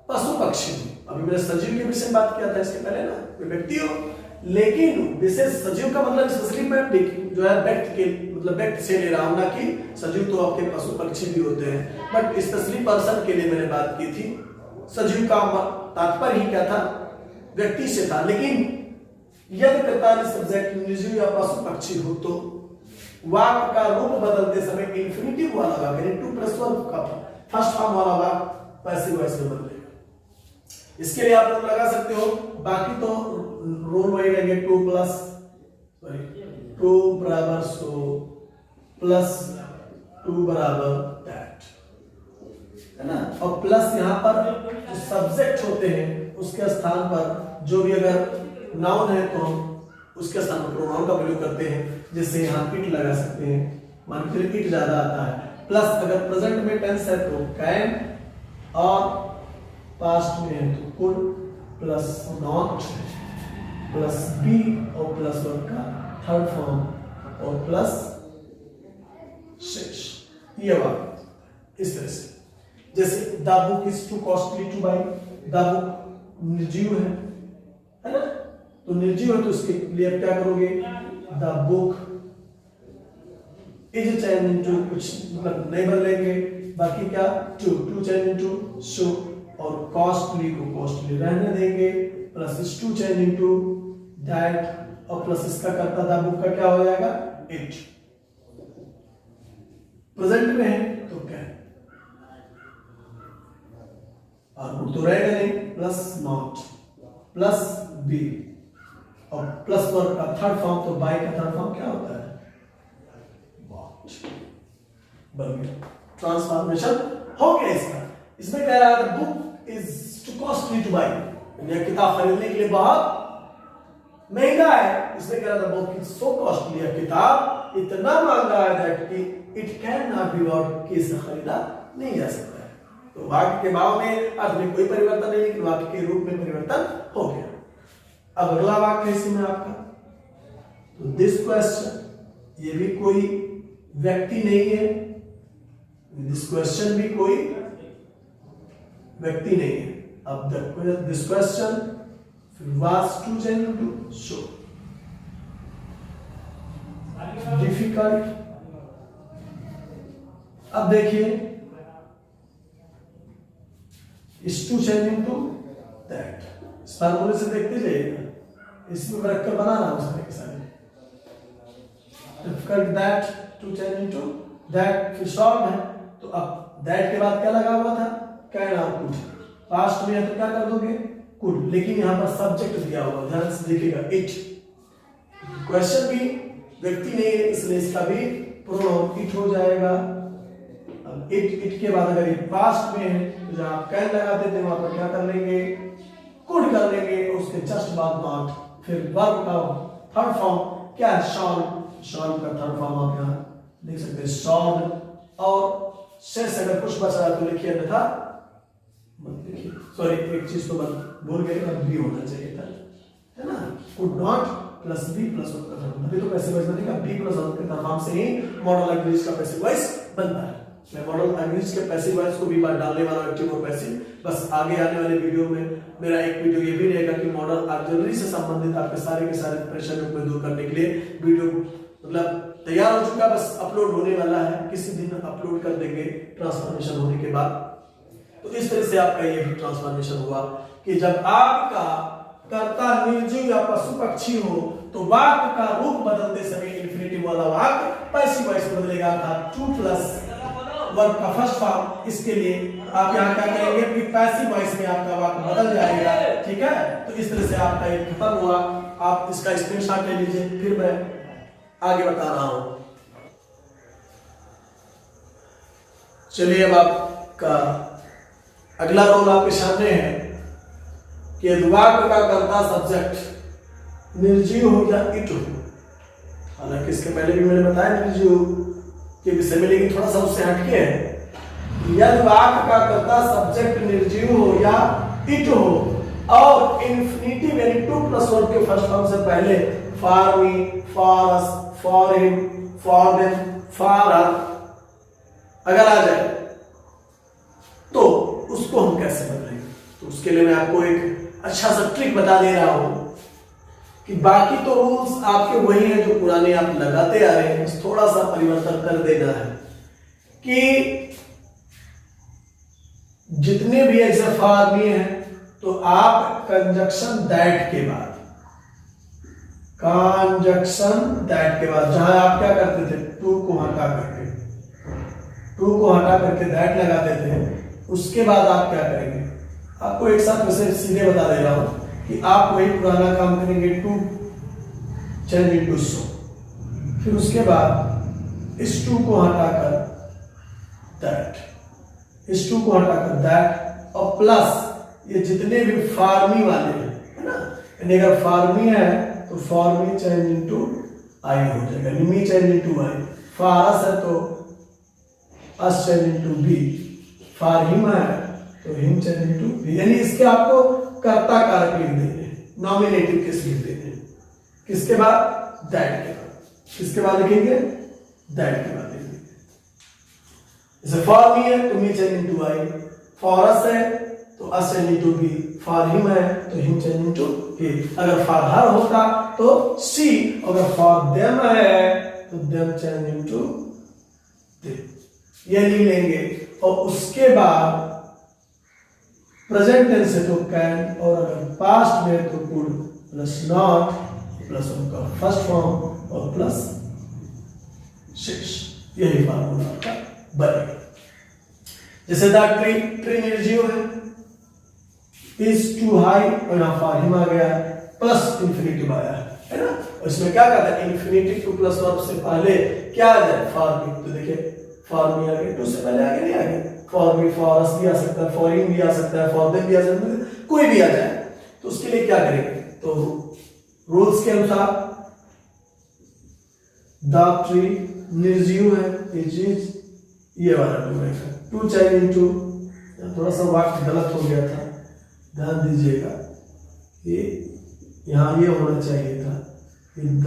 Speaker 1: पशु पक्षी हो, अभी मैंने सजीव के विषय में बात किया था इसके पहले ना, कोई व्यक्ति हो, लेकिन विशेष सजीव का मतलब स्पेशली मैं जो है व्यक्ति के मतलब व्यक्ति से ले रहा हूं, ना कि सजीव तो आपके पशु पक्षी भी होते हैं, बट स्पेशली पर्सन के लिए मैंने बात की थी। सजीव का तात्पर्य ही क्या था, व्यक्ति से था, लेकिन यदि कर्ता ने सब्जेक्ट निर्जीव या पशु पक्षी हो तो वाक्य का रूप बदलते समय इंफिनिटिव वाला वाक्य यानी टू प्लस वन का फर्स्ट फॉर्म वाला वाक्य पैसिव वॉइस में बदलेगा। इसके लिए आप लोग लगा सकते हो, बाकी तो रूल वही रहेंगे, टू बराबर सो प्लस टू बराबर दैट, है ना, और प्लस यहाँ पर जो सब्जेक्ट होते हैं उसके स्थान पर जो भी अगर नाउन है तो हम उसके स्थान पर प्रोनाउन का प्रयोग करते हैं, जैसे यहाँ इट लगा सकते हैं, मान के इट ज्यादा आता है। प्लस अगर प्रेजेंट में टेंस है तो कैन, और पास्ट में है तो could, plus not, plus be, और प्लस वर्ब का थर्ड फॉर्म, और प्लस शेष। ये बात इस तरह से, जैसे the book is too costly to buy, the book निर्जीव है ना, तो निर्जीव है तो उसके लिए आप क्या करोगे, the book is change into, कुछ मतलब नहीं बदलेंगे, बाकी क्या टू चेंज इनटू शो, और कॉस्टली को कॉस्टली रहने देंगे, plus is to change into that, और प्लस इसका करता द बुक का क्या हो जाएगा, इट। प्रेजेंट में है तो क्या, और कुड तो रहेगा नहीं, प्लस नॉट प्लस बी, और प्लस वर्ब का थर्ड फॉर्म, तो बाय का थर्ड फॉर्म क्या होता है, बॉट। बन गया, ट्रांसफॉर्मेशन हो गया इसका। इसमें कह रहा है book is too costly to buy, यह किताब खरीदने के लिए बहुत महंगा है। इसमें कह रहा था बुक इज सो कॉस्टली, यह किताब इतना महंगा है दैट कि it can not be bought, कि इसे खरीदा नहीं जा सकता है। तो वाक्य के भाव में अर्थ में कोई परिवर्तन नहीं, लेकिन वाक्य के रूप में परिवर्तन हो गया। अब अगला वाक्य है इसमें आपका, तो दिस क्वेश्चन, ये भी कोई व्यक्ति नहीं है, दिस क्वेश्चन भी कोई व्यक्ति नहीं है। अब this question was too genuine to show difficult। अब देखिए is too genuine to that, इस फार्मूले से देखते जाइएगा, इसमें मरक्कब बनाना उसमें के सारे difficult that too genuine to that, फिर शॉर्ट है तो अब that के बाद क्या लगा हुआ था, कैन और कुड, पास्ट में है तो क्या कर दोगे, कुड, लेकिन यहाँ पर सब्जेक्ट दिया हुआ, ध्यान से देखिएगा, इट। क्वेश्चन भी व्यक्ति नहीं है, इसलिए इसका भी प्रोनाउन इट हो जाएगा। अब इट के बाद अगर ये पास्ट में है तो जहां कैन लगाते थे वहां पर क्या कर लेंगे, कुड कर लेंगे, और उसके जस्ट बाद नॉट, फिर वर्ब का थर्ड फॉर्म क्या है, शॉन। शॉन का थर्ड फॉर्म आप यहाँ देख सकते हैं, शॉन। और शेष अगर कुछ बच रहा तो लिखिए, अन्यथा मत लिखिए। सॉरी, एक चीज तो भूल गए, बी होना चाहिए था, है ना, could not plus be plus verb का थर्ड, अभी तो पैसिव वॉइस बनेगा, बी प्लस वर्ब के थर्ड फॉर्म से ही मॉडल इंग्लिश का पैसिव वॉइस बनता है। मैं मॉडल इंग्लिश के पैसिव वॉइस को भी बार डालने वाला एक्टिव और पैसिव, बस आगे आने वाले वीडियो में मेरा एक वीडियो ये भी रहेगा कि मॉडल ऑक्सिलरी से संबंधित आपके सारे के सारे परेशानियों को दूर करने के लिए वीडियो मतलब तैयार हो चुका, बस अपलोड होने वाला है, किसी दिन अपलोड कर देंगे ट्रांसफॉर्मेशन होने के बाद। तो इस तरह से आपका ये भी ट्रांसफॉर्मेशन हुआ कि जब आपका कर्ता निर्जीव या पशु पक्षी हो तो वाक्य का रूप बदलते समय इंफिनिटिव वाला वाक्य पैसिव वॉइस बदलेगा, अर्थात टू प्लस वर्ब का फर्स्ट फॉर्म। इसके लिए आप यहाँ क्या करेंगे कि पैसिव वॉइस में आपका वाक्य बदल जाएगा, ठीक है। तो इस तरह से आपका ये खत्म हुआ, आप इसका स्क्रीनशॉट ले लीजिए, फिर मैं आगे बता रहा हूं। चलिए अब आपका अगला रोल आपके सामने है कि वाक्य का कर्ता सब्जेक्ट निर्जीव हो या इट हो। हालांकि इसके पहले भी मैंने बताया निर्जीव के विषय में, लेकिन थोड़ा सा उससे हटके है। यदि वाक्य का कर्ता सब्जेक्ट निर्जीव हो या इट हो और इन्फिनिटिव यानी टू प्लस वर्ब के फर्स्ट फॉर्म से पहले for me, for us, for him, for them, for her अगर आ जाए तो उसको हम कैसे बदलेंगे। तो उसके लिए मैं आपको एक अच्छा सा ट्रिक बता दे रहा हूं कि बाकी तो रूल्स आपके वही हैं जो पुराने आप लगाते आ रहे हैं, बस थोड़ा सा परिवर्तन कर देना है कि जितने भी ऐसे फॉर्म हैं तो आप कंजक्शन दैट के बाद, कंजक्शन दैट के बाद जहां आप क्या करते थे, टू को हटा करके दैट लगाते थे, उसके बाद आप क्या करेंगे, आपको एक साथ वैसे सीधे बता दे रहा हूं कि आप वही पुराना काम करेंगे, टू चेंज इनटू सो, फिर उसके बाद इस टू को हटाकर दैट, इस टू को हटाकर दैट, और प्लस ये जितने भी फार्मी वाले हैं, है ना, यानी अगर फार्मी है तो फार्मी चेंज इनटू आई हो जाएगा, मी चेंज इनटू आई, फारस है तो अस चेंज इनटू बी, फार हिम है तो हिम चेंज इनटू बी, यानी इसके आपको कर्ता कारक लिख देंगे, नॉमिनेटिव केस लिख देंगे, किसके बाद, दैट के बाद, किसके बाद लिखेंगे, दैट के बाद लिखेंगे। जैसे फॉर मी है तो me change into I, for us है तो us change into we, for him है तो हिम चेंज इनटू ही, अगर फॉर हर होता तो सी, अगर फॉर देम है तो देम चेंज इनटू दे, ये लिख लेंगे। और उसके बाद प्रेजेंट टेंस है तो कैन, और अगर पास्ट में तो कुड प्लस नॉट प्लस उनका फर्स्ट फॉर्म और प्लस शेष, यही फार्मूला आपका बनेगा। जैसे द ट्री निर्जीव है इज टू हाई, और यहाँ फॉर हिम आ गया प्लस इंफिनिटिव आया है ना। इसमें क्या कहता है, इंफिनिटिव टू प्लस वर्ब से पहले क्या आ जाए, फॉर मी। तो देखिए फॉर मी आ गया, टू से पहले आगे नहीं आ गया, फॉर मी फॉर अस भी आ सकता है, फॉर हिम भी आ सकता है, फॉर देम भी आ सकता है, कोई भी आ जाए। तो उसके लिए क्या करेंगे, तो रूल्स के अनुसार द ट्री निर्जीव है, इज ये वाला टू रहेगा, टू चेंज इनटू, थोड़ा सा वाक्य गलत हो गया था, ध्यान दीजिएगा, ये यहाँ ये होना चाहिए था, द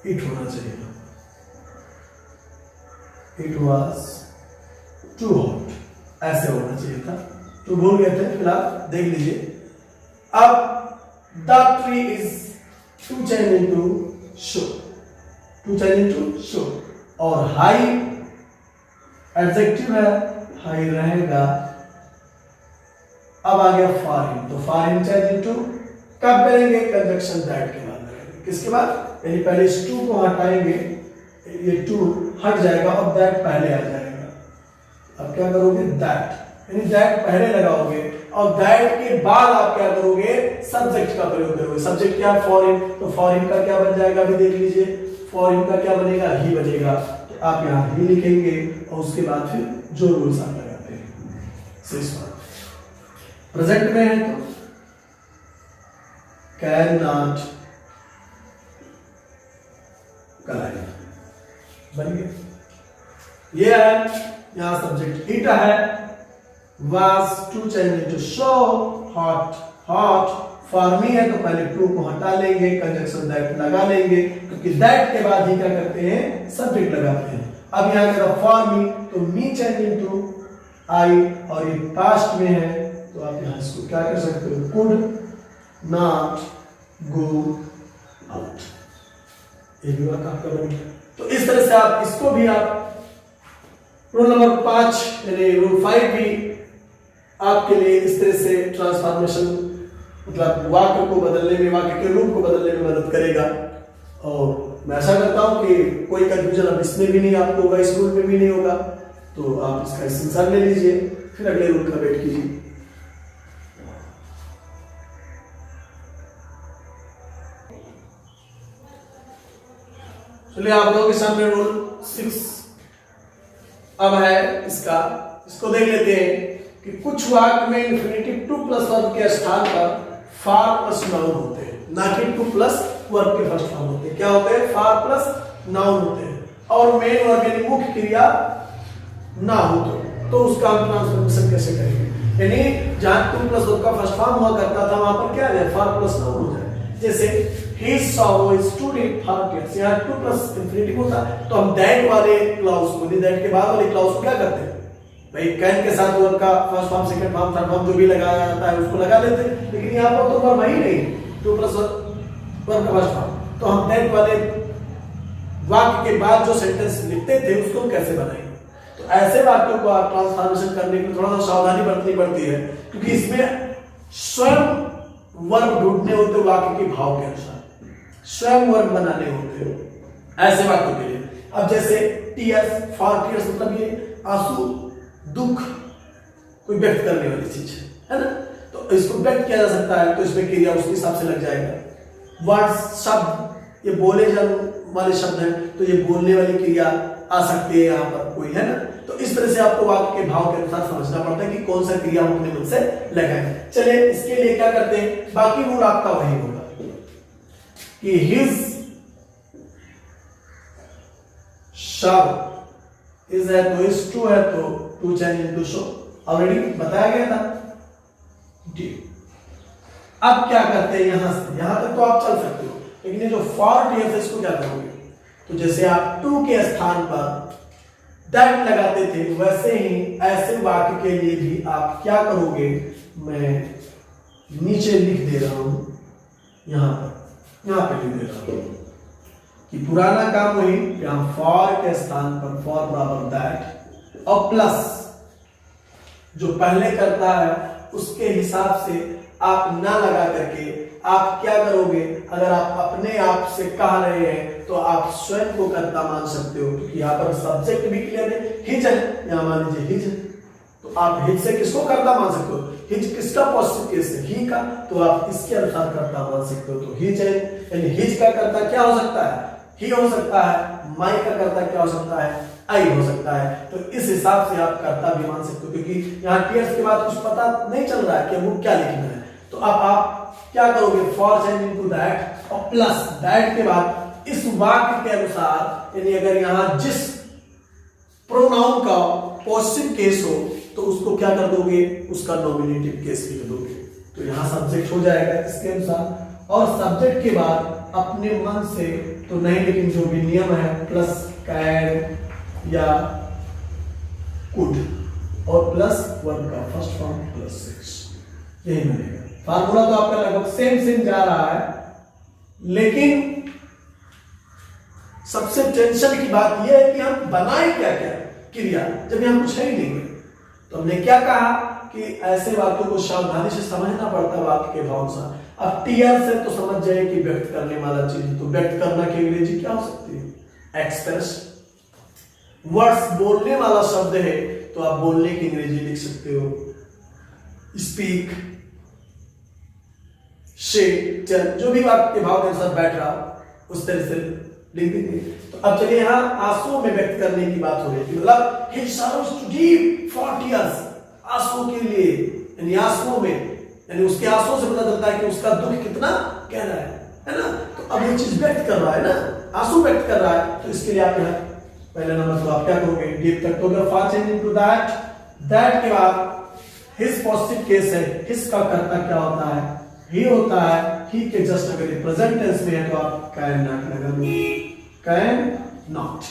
Speaker 1: इट होना चाहिए था, इट वॉज टू हॉट, ऐसे होना चाहिए था, तो भूल गए थे, फिलहाल देख लीजिए। अब the tree is to change into so, too change into so, और हाई एडजेक्टिव है, हाई रहेगा। अब आ गया फॉर हिम, तो फॉर हिम चेंज इनटू कब करेंगे, कंजक्शन दैट के बाद करेंगे, किसके बाद, यानी पहले इस टू को हटाएंगे, ये टू हट जाएगा और दैट पहले आ जाएगा। अब क्या करोगे, दैट, यानी दैट पहले लगाओगे और दैट के बाद आप क्या करोगे, सब्जेक्ट का प्रयोग करोगे। सब्जेक्ट क्या है, फॉर हिम, तो फॉर हिम का क्या बन जाएगा, अभी देख लीजिए, फॉर हिम का क्या बनेगा, ही बनेगा। तो आप यहाँ ही लिखेंगे और उसके बाद फिर जो रूल्स आप लगाते हैं। प्रेजेंट में है तो कैन नॉट कराएगा, बन गया। ये है यहां सब्जेक्ट इट है, was too change into so, hot hot, for me है तो पहले टू को हटा लेंगे, कंजक्शन दैट लगा लेंगे, क्योंकि दैट के बाद ही क्या करते हैं, सब्जेक्ट लगाते हैं। अब यहां अगर फॉर मी तो मी चेंज इनटू आई, और ये पास्ट में है तो आप यहां इसको क्या कर सकते हो, कुड नॉट गो आउट, ये भी वाक्य आपका बन गया। तो इस तरह से आप इसको भी आप रूल नंबर 5 यानी रूल 5 भी आपके लिए इस तरह से ट्रांसफॉर्मेशन, मतलब वाक्य को बदलने में, वाक्य के रूप को बदलने में मदद करेगा। और मैं आशा करता हूं कि कोई कंफ्यूजन अब इसमें भी नहीं आपको होगा, इस रूल में भी नहीं होगा। तो आप इसका स्क्रीनशॉट ले लीजिए, फिर अगले रूल का वेट कीजिए। चलिए आप लोगों के सामने रूल 6 अब है इसका, इसको देख लेते हैं कि कुछ वाक्य में इंफिनिटिव टू प्लस वर्ब के स्थान पर फॉर प्लस नाउन होते हैं, ना कि टू प्लस वर्ब के फर्स्ट फॉर्म होते हैं। क्या होते हैं, फॉर प्लस नाउन होते हैं, और मेन वर्ब यानी मुख्य क्रिया ना हो तो उसका हम ट्रांसफॉर्मेशन कैसे करेंगे, यानी जहां टू प्लस वर्ब का फर्स्ट फॉर्म हुआ करता था वहां पर क्या है, फॉर प्लस नाउन हो जाए। जैसे he saw stood it for kids, यहाँ टू प्लस इंफिनिटिव होता तो हम दैट वाले क्लाउज को, दैट के बाद वाले क्लाउज को क्या करते हैं भाई, कैन के साथ वर्ब का first form, second form, third form जो भी लगाया जाता है उसको लगा लेते हैं। लेकिन यहाँ पर तो वर्ब ही नहीं, टू प्लस वर्ब का फर्स्ट फॉर्म, तो हम दैट वाले वाक्य के बाद जो सेंटेंस लिखते थे उसको हम कैसे बनाएंगे। तो ऐसे वाक्यों को आप ट्रांसफॉर्मेशन करने के लिए थोड़ा सा सावधानी बरतनी पड़ती है, क्योंकि इसमें स्वयं वर्ब ढूंढने होते वाक्य के भाव के अनुसार, स्वयं वर्ब बनाने होते हैं ऐसे वाक्यों के लिए। अब जैसे टीयर्स, फॉर टीयर्स मतलब ये आंसू, दुख कोई व्यक्त करने वाली चीज है ना, तो इसको व्यक्त किया जा सकता है, तो इसमें क्रिया उसके हिसाब से लग जाएगा। वर्ड्स शब्द, ये बोले जाने वाले शब्द हैं तो ये बोलने वाली क्रिया आ सकती है यहाँ पर कोई, है ना। तो इस तरह से आपको वाक्य के भाव के अनुसार समझना पड़ता है कि कौन सा क्रिया हम अपने मन से लगाएं। चलिए इसके लिए क्या करते हैं, बाकी रूल आपका वही होगा कि हिज शब्द इज है तो इज, टू है तो too change into so, already बताया गया था। अब क्या करते हैं, यहां तक तो आप चल सकते हो, लेकिन ये जो फॉर टीयर्स है इसको क्या करोगे, तो जैसे आप टू के स्थान पर दैट लगाते थे वैसे ही ऐसे वाक्य के लिए भी आप क्या करोगे, मैं नीचे लिख दे रहा हूं, यहां पे लिख दे रहा हूं कि पुराना काम वही, यहां फॉर के स्थान पर फॉर बराबर दैट और प्लस जो पहले करता है उसके हिसाब से आप ना लगा करके आप क्या करोगे, अगर आप अपने आप से कह रहे हैं तो आप स्वयं को कर्ता मान सकते हो, क्योंकि यहाँ पर सब्जेक्ट भी क्लियर है, हिज है, यहाँ मान लीजिए हिज है, तो आप हिज से किसको कर्ता मान सकते हो, हिज किसका पॉजिटिव केस है, ही का, तो आप इसके अनुसार कर्ता मान सकते हो। तो हिज है, यानी हिज का कर्ता क्या हो सकता है, ही हो सकता है, माई का कर्ता क्या हो सकता है, आई हो सकता है। तो इस हिसाब से आप कर्ता भी मान सकते हो, क्योंकि यहाँ टीयर्स के बाद कुछ पता नहीं चल रहा है कि वो क्या लिखना है। तो अब आप क्या करोगे, फॉर चेंज इनटू दैट और प्लस दैट के बाद इस वाक्य के अनुसार, यानी अगर यहाँ जिस प्रोनाउन का पॉजिटिव केस हो तो उसको क्या कर दोगे, उसका नॉमिनेटिव केस लिख दोगे। तो यहाँ सब्जेक्ट हो जाएगा इसके अनुसार, और सब्जेक्ट के बाद अपने मन से तो नहीं, लेकिन जो भी नियम है प्लस कैन या कुड और प्लस वर्ब का फर्स्ट फॉर्म प्लस 6 यही मिलेगा। फार्मूला तो आपका लगभग सेम जा रहा है, लेकिन सबसे टेंशन की बात यह है कि हम बनाए क्या क्या क्रिया, जब हम कुछ है ही नहीं। तो हमने क्या कहा कि ऐसे बातों को सावधानी से समझना पड़ता है वाक्य के भाव से। अब टीयर से तो समझ जाए कि व्यक्त करने वाला चीज, तो व्यक्त करना की अंग्रेजी क्या हो सकती है, एक्सप्रेस। वर्ड्स बोलने वाला शब्द है, तो आप बोलने की अंग्रेजी लिख सकते हो, स्पीक, से, चल, जो भी वाक्य के भाव के अनुसार बैठ रहा उस तरह से लिख देंगे। तो अब चलिए यहाँ आंसुओं में व्यक्त करने की बात हो रही थी, मतलब he sorrows to deep for tears, आंसुओं के लिए, यानी आंसुओं में, यानी उसके आंसुओं से पता चलता है कि उसका दुख कितना गहरा है ना। तो अब ये चीज व्यक्त कर रहा है ना, आंसू व्यक्त कर रहा है, तो इसके लिए आप यहाँ पहले नंबर तो आप क्या करोगे, डीप तक तो अगर for change into that, that के बाद हिज पॉजिटिव केस है, हिज का कर्ता क्या होता है, ही होता है, ही के जस्ट अगर प्रेजेंट टेंस में है तो आप कैन नॉट लगा दो, कैन नॉट,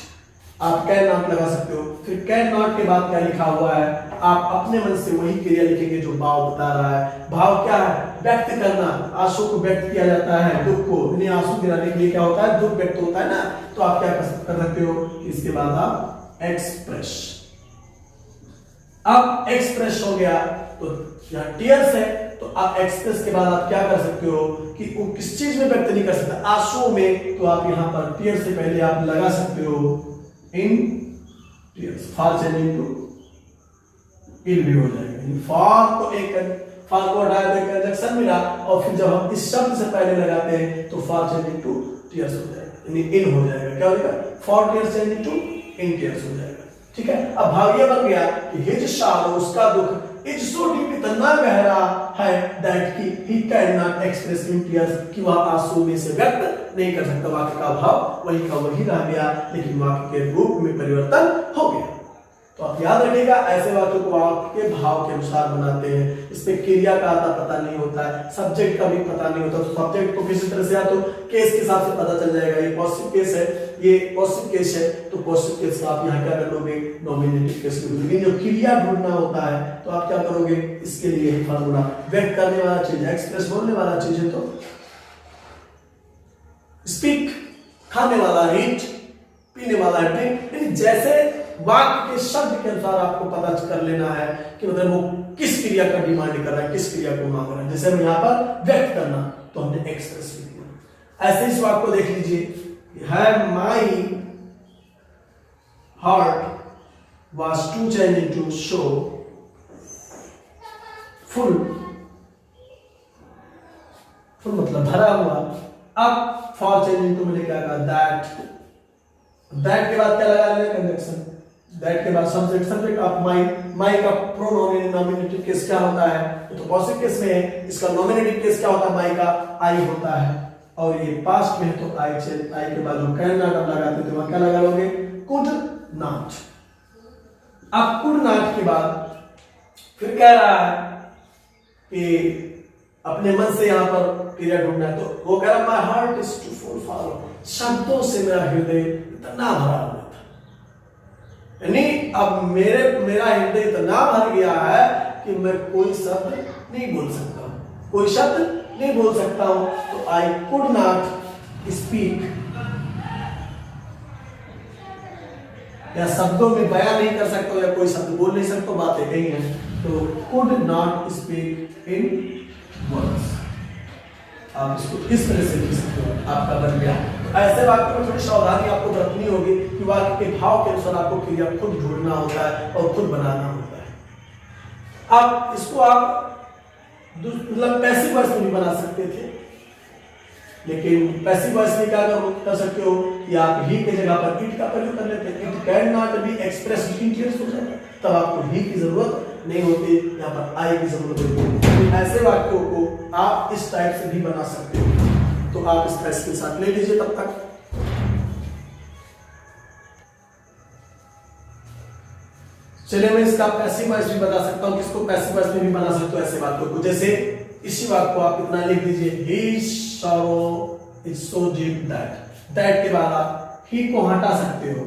Speaker 1: आप कैन नॉट लगा सकते हो। फिर कैन नॉट के बाद क्या लिखा हुआ है, आप अपने मन से वही क्रिया लिखेंगे जो भाव बता रहा है। भाव क्या है, व्यक्त करना, आंसू को व्यक्त किया जाता है, दुख को, यानी आंसू गिराने के लिए क्या होता है, दुख व्यक्त होता है ना। तो आप क्या कर सकते हो, इसके बाद आप एक्सप्रेस। अब एक्सप्रेस हो गया, तो यहाँ टीयर्स है, तो आप एक्सप्रेस के बाद आप क्या कर सकते हो कि वो किस चीज में व्यक्त नहीं कर सकता, आंसुओं में, तो आप यहाँ पर टीयर से पहले आप लगा सकते हो इन tears, for changing to ill भी हो जाएगा। फॉर तो एक फॉर को हटाया तो एक कंजक्शन मिला, और फिर जब हम इस शब्द से पहले लगाते हैं तो फॉर चेंजिंग टू टीयर्स हो जाएगा, यानी इन हो जाएगा। क्या हो जाएगा, for tears changing to in tears हो जाएगा। ठीक है, अब भाव ये बन गया कि हिज शारो, उसका दुख, इज सो डीप, इतना गहरा है, दैट कि he can not express in tears, कि वह आंसू में से व्यक्त नहीं कर सकता। वाक्य का भाव वही का वही रह गया, लेकिन वाक्य के रूप में परिवर्तन हो गया। तो आप याद रखिएगा, ऐसे वाक्यों को वाक्य के भाव के अनुसार बनाते हैं। इसमें क्रिया का आता पता नहीं होता है, सब्जेक्ट का भी पता नहीं होता, तो सब्जेक्ट को किसी तरह से या तो केस के हिसाब से पता चल जाएगा, ये पॉजिटिव केस है, ये पॉजिटिव केस है, तो पॉजिटिव केस का आप यहाँ क्या कर लोगे, नॉमिनेटिव केस लिख दोगे। लेकिन जब क्रिया ढूंढना होता है तो आप क्या करोगे, इसके लिए फॉर्मूला, व्यक्त करने वाला चीज है, एक्सप्रेस बोलने वाला चीज है तो स्पीक, खाने वाला रीड, पीने वाला ड्रिंक, यानी जैसे वाक्य के शब्द के अनुसार आपको पता कर लेना है कि मतलब वो किस क्रिया का डिमांड कर रहा है, किस क्रिया को मांग रहा है। जैसे हम यहाँ पर व्यक्त करना, तो हमने एक्सप्रेस लिख दिया। ऐसे इस वाक्य को देख लीजिए, है my heart was to change into show full, full मतलब भरा हुआ। अब फॉर चेंज इनटू मैंने क्या कहा, दैट, दैट के बाद क्या लगा लेना, कंजक्शन, दैट के बाद सब्जेक्ट, सब्जेक्ट ऑफ माई, माई का प्रोनाउन नॉमिनेटिव केस क्या होता है, तो पॉजिटिव केस में है, इसका नॉमिनेटिव केस क्या होता है, माई का आई होता है, और ये पास्ट में है तो आई चेंज, आई के बाद जो कैन नॉट आप लगाते हैं तो वहां क्या लगा लोगे, कुड नॉट। अब कुड नॉट के बाद फिर कह रहा है कि अपने मन से यहाँ पर क्रिया ढूंढना है, तो वो कह रहा है my heart is too full for, शब्दों से मेरा हृदय इतना भरा हुआ था, यानी अब मेरा हृदय इतना भर गया है कि मैं कोई शब्द नहीं बोल सकता हूं, कोई शब्द नहीं बोल सकता हूं। तो आई कुड नॉट स्पीक, या शब्दों में बयान नहीं कर सकता या कोई शब्द बोल नहीं सकता, बातें कही हैं, तो could not speak in words. आप इसको इस तरह से लिख सकते हो, आपका बन गया ऐसे वाक्य में थोड़ी सावधानी आपको बरतनी होगी कि वाक्य के भाव के अनुसार आपको क्रिया खुद ढूंढना होता है और खुद बनाना होता है। आप इसको आप मतलब पैसिव वॉइस में भी बना सकते थे, लेकिन पैसिव वॉइस में क्या कर सकते हो कि आप ही के जगह पर इट का प्रयोग कर लेते हैं। It can not be expressed in tears हो जाएगा, तब आपको ही की जरूरत नहीं होती, यहाँ पर आई की जरूरत होती है। तो ऐसे वाक्यों को आप इस टाइप से भी बना सकते हो। तो आप इसका स्क्रीनशॉट ले लीजिए तब तक। चलिए मैं इसका पैसिव वॉइस भी बता सकता हूं, किसको पैसिव वॉइस में भी बना सकते हो ऐसे वाक्यों को। जैसे इसी वाक्य को आप इतना लिख दीजिए, His sorrow is so deep that के बाद आप ही को हटा सकते हो,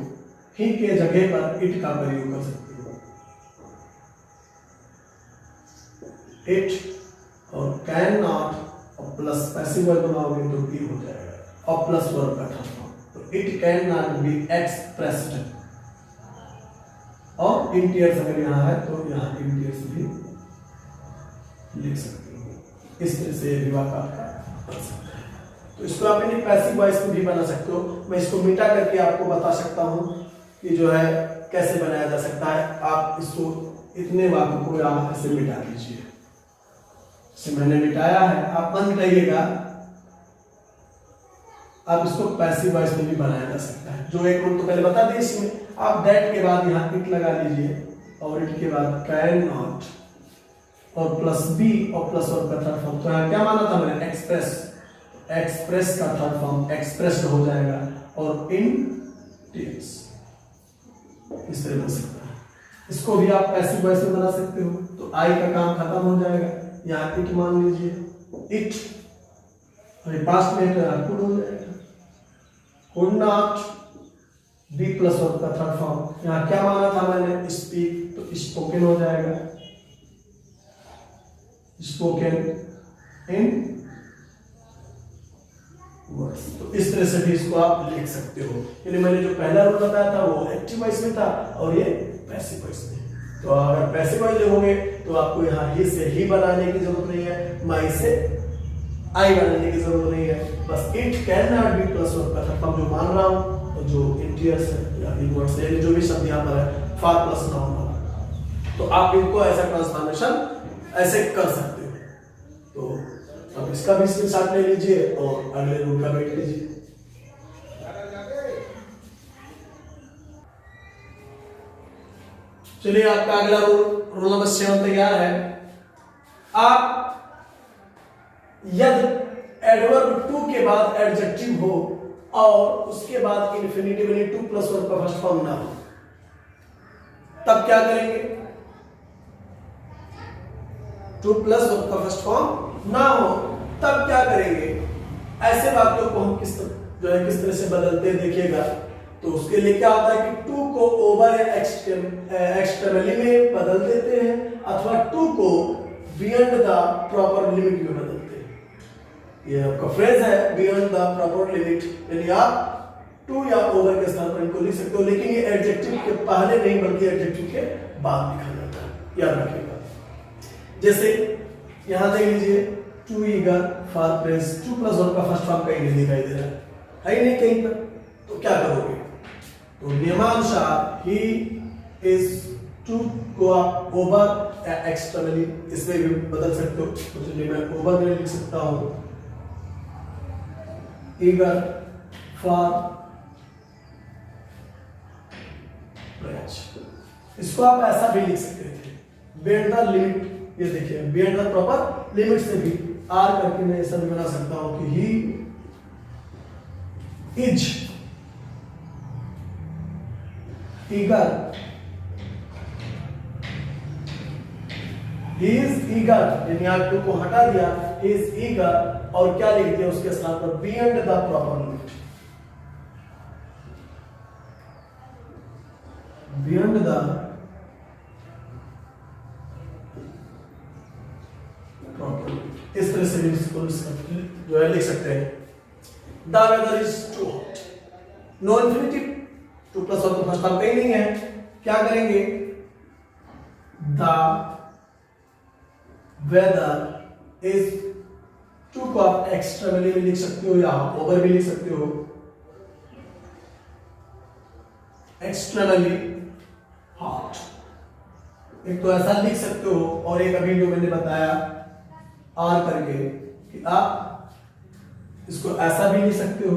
Speaker 1: ही के जगह पर इट का प्रयोग कर सकते हो। इट और कैन नॉट और प्लस पैसिव वर्ब बनाओगे तो बी हो जाएगा और प्लस वर्ब का ट्रांसफॉर्म। तो it can not be expressed, और इन टीयर्स अगर यहाँ है तो यहाँ इन टीयर्स भी लिख सकते हो। इस तरह से भी वाक्य आपका बन सकता है। तो इसको आप इन्हें पैसिव वॉइस में भी बना सकते हो। मैं इसको मिटा करके आपको बता सकता हूँ कि जो है कैसे बनाया जा सकता है। आप इसको इतने वाक्यों को यहाँ ऐसे मिटा दीजिए, इसे मैंने मिटाया है, आप बंद करिएगा। आप इसको पैसिव वॉइस में भी बनाया जा सकता है। जो एक रूल तो पहले बता दें, इसमें आप दैट के बाद यहाँ इट लगा लीजिए और इट के बाद कैन नॉट और प्लस बी और प्लस वर्ब का थर्ड फॉर्म। तो यहाँ क्या माना था मैंने, एक्सप्रेस, एक्सप्रेस का थर्ड फॉर्म एक्सप्रेस्ड हो जाएगा और इन टीयर्स, इस तरह बन सकता है। इसको भी आप पैसिव वॉइस में बना सकते हो। तो आई का काम खत्म हो जाएगा, यहाँ इट मान लीजिए, इट और पास्ट में कुड हो जाएगा, could not, be plus verb का थर्ड फॉर्म। यहाँ क्या माना था मैंने, स्पीक, तो स्पोकन हो जाएगा, स्पोकन इन वर्ड्स। तो इस तरह से भी इसको आप लिख सकते हो। यानी मैंने जो पहला रूल बताया था वो एक्टिव वॉइस में था और ये पैसिव वॉइस में। तो अगर पैसिव वॉइस लिखोगे तो आपको यहाँ ही से ही बनाने की जरूरत नहीं है, माई से आई बनाने की जरूरत नहीं है। बस it can not be plus verb का थर्ड फॉर्म जो मान रहा हूँ, और जो इंटीरियर्स है या इनवर्ड्स है, यानी जो भी शब्द यहाँ पर है फार प्लस नाउन वाला, तो आप इनको ऐसा ट्रांसफॉर्मेशन ऐसे कर सकते हो। तो अब इसका भी स्क्रीनशॉट ले लीजिए और अगले रूल का वेट लीजिए। चलिए आपका अगला रूल नंबर 7 तैयार है। आप यदि एडवर्ब टू के बाद एडजेक्टिव हो और उसके बाद इंफिनिटिव यानी टू प्लस वर्ब का फर्स्ट फॉर्म ना हो, तब क्या करेंगे, टू प्लस वर्ब का फर्स्ट फॉर्म ना हो तब क्या करेंगे। ऐसे वाक्यों को हम किस तरह से बदलते हैं देखिएगा। तो उसके लिए क्या होता है कि टू को ओवर या एक्सटर्नली में बदल देते हैं अथवा टू को बियॉन्ड द प्रॉपर लिमिट में बदलते हैं। ये आपका फ्रेज है बियॉन्ड द प्रॉपर लिमिट, यानी आप टू या ओवर के स्थान पर इनको लिख सकते हो, लेकिन ये एडजेक्टिव के पहले नहीं बल्कि एडजेक्टिव के बाद लिखा जाता है, याद रखिएगा। जैसे यहां देख लीजिए, too eager for press, to plus verb का फर्स्ट फॉर्म कहीं नहीं दिखाई दे रहा है ही नहीं कहीं पर, तो क्या करोगे, तो नियमानुसार ही इज टू को आप ओवर या एक्सटर्नली इसमें भी बदल सकते हो। तो चलिए मैं ओवर में लिख सकता हूं, ईगर फॉर प्रेस। इसको आप ऐसा भी लिख सकते थे, बियॉन्ड द लिमिट, ये देखिए बियॉन्ड द प्रॉपर लिमिट से भी आर करके मैं ऐसा भी बना सकता हूं कि he is eager, he is eager, यानी आप टू को हटा दिया, ही इज ईगर और क्या लिख दिया उसके स्थान पर, beyond the proper limit, beyond the proper limit. इस तरह से भी इसको जो है लिख सकते हैं। The weather is too hot, no infinitive, to plus one तो फर्स्ट फॉर्म कहीं नहीं है, क्या करेंगे, द वेदर इज, टू को आप एक्सटर्नली भी लिख सकते हो या ओवर भी लिख सकते हो, एक्सटर्नली हॉट। एक तो ऐसा लिख सकते हो, और एक अभी जो मैंने बताया आर करके कि आप इसको ऐसा भी लिख सकते हो,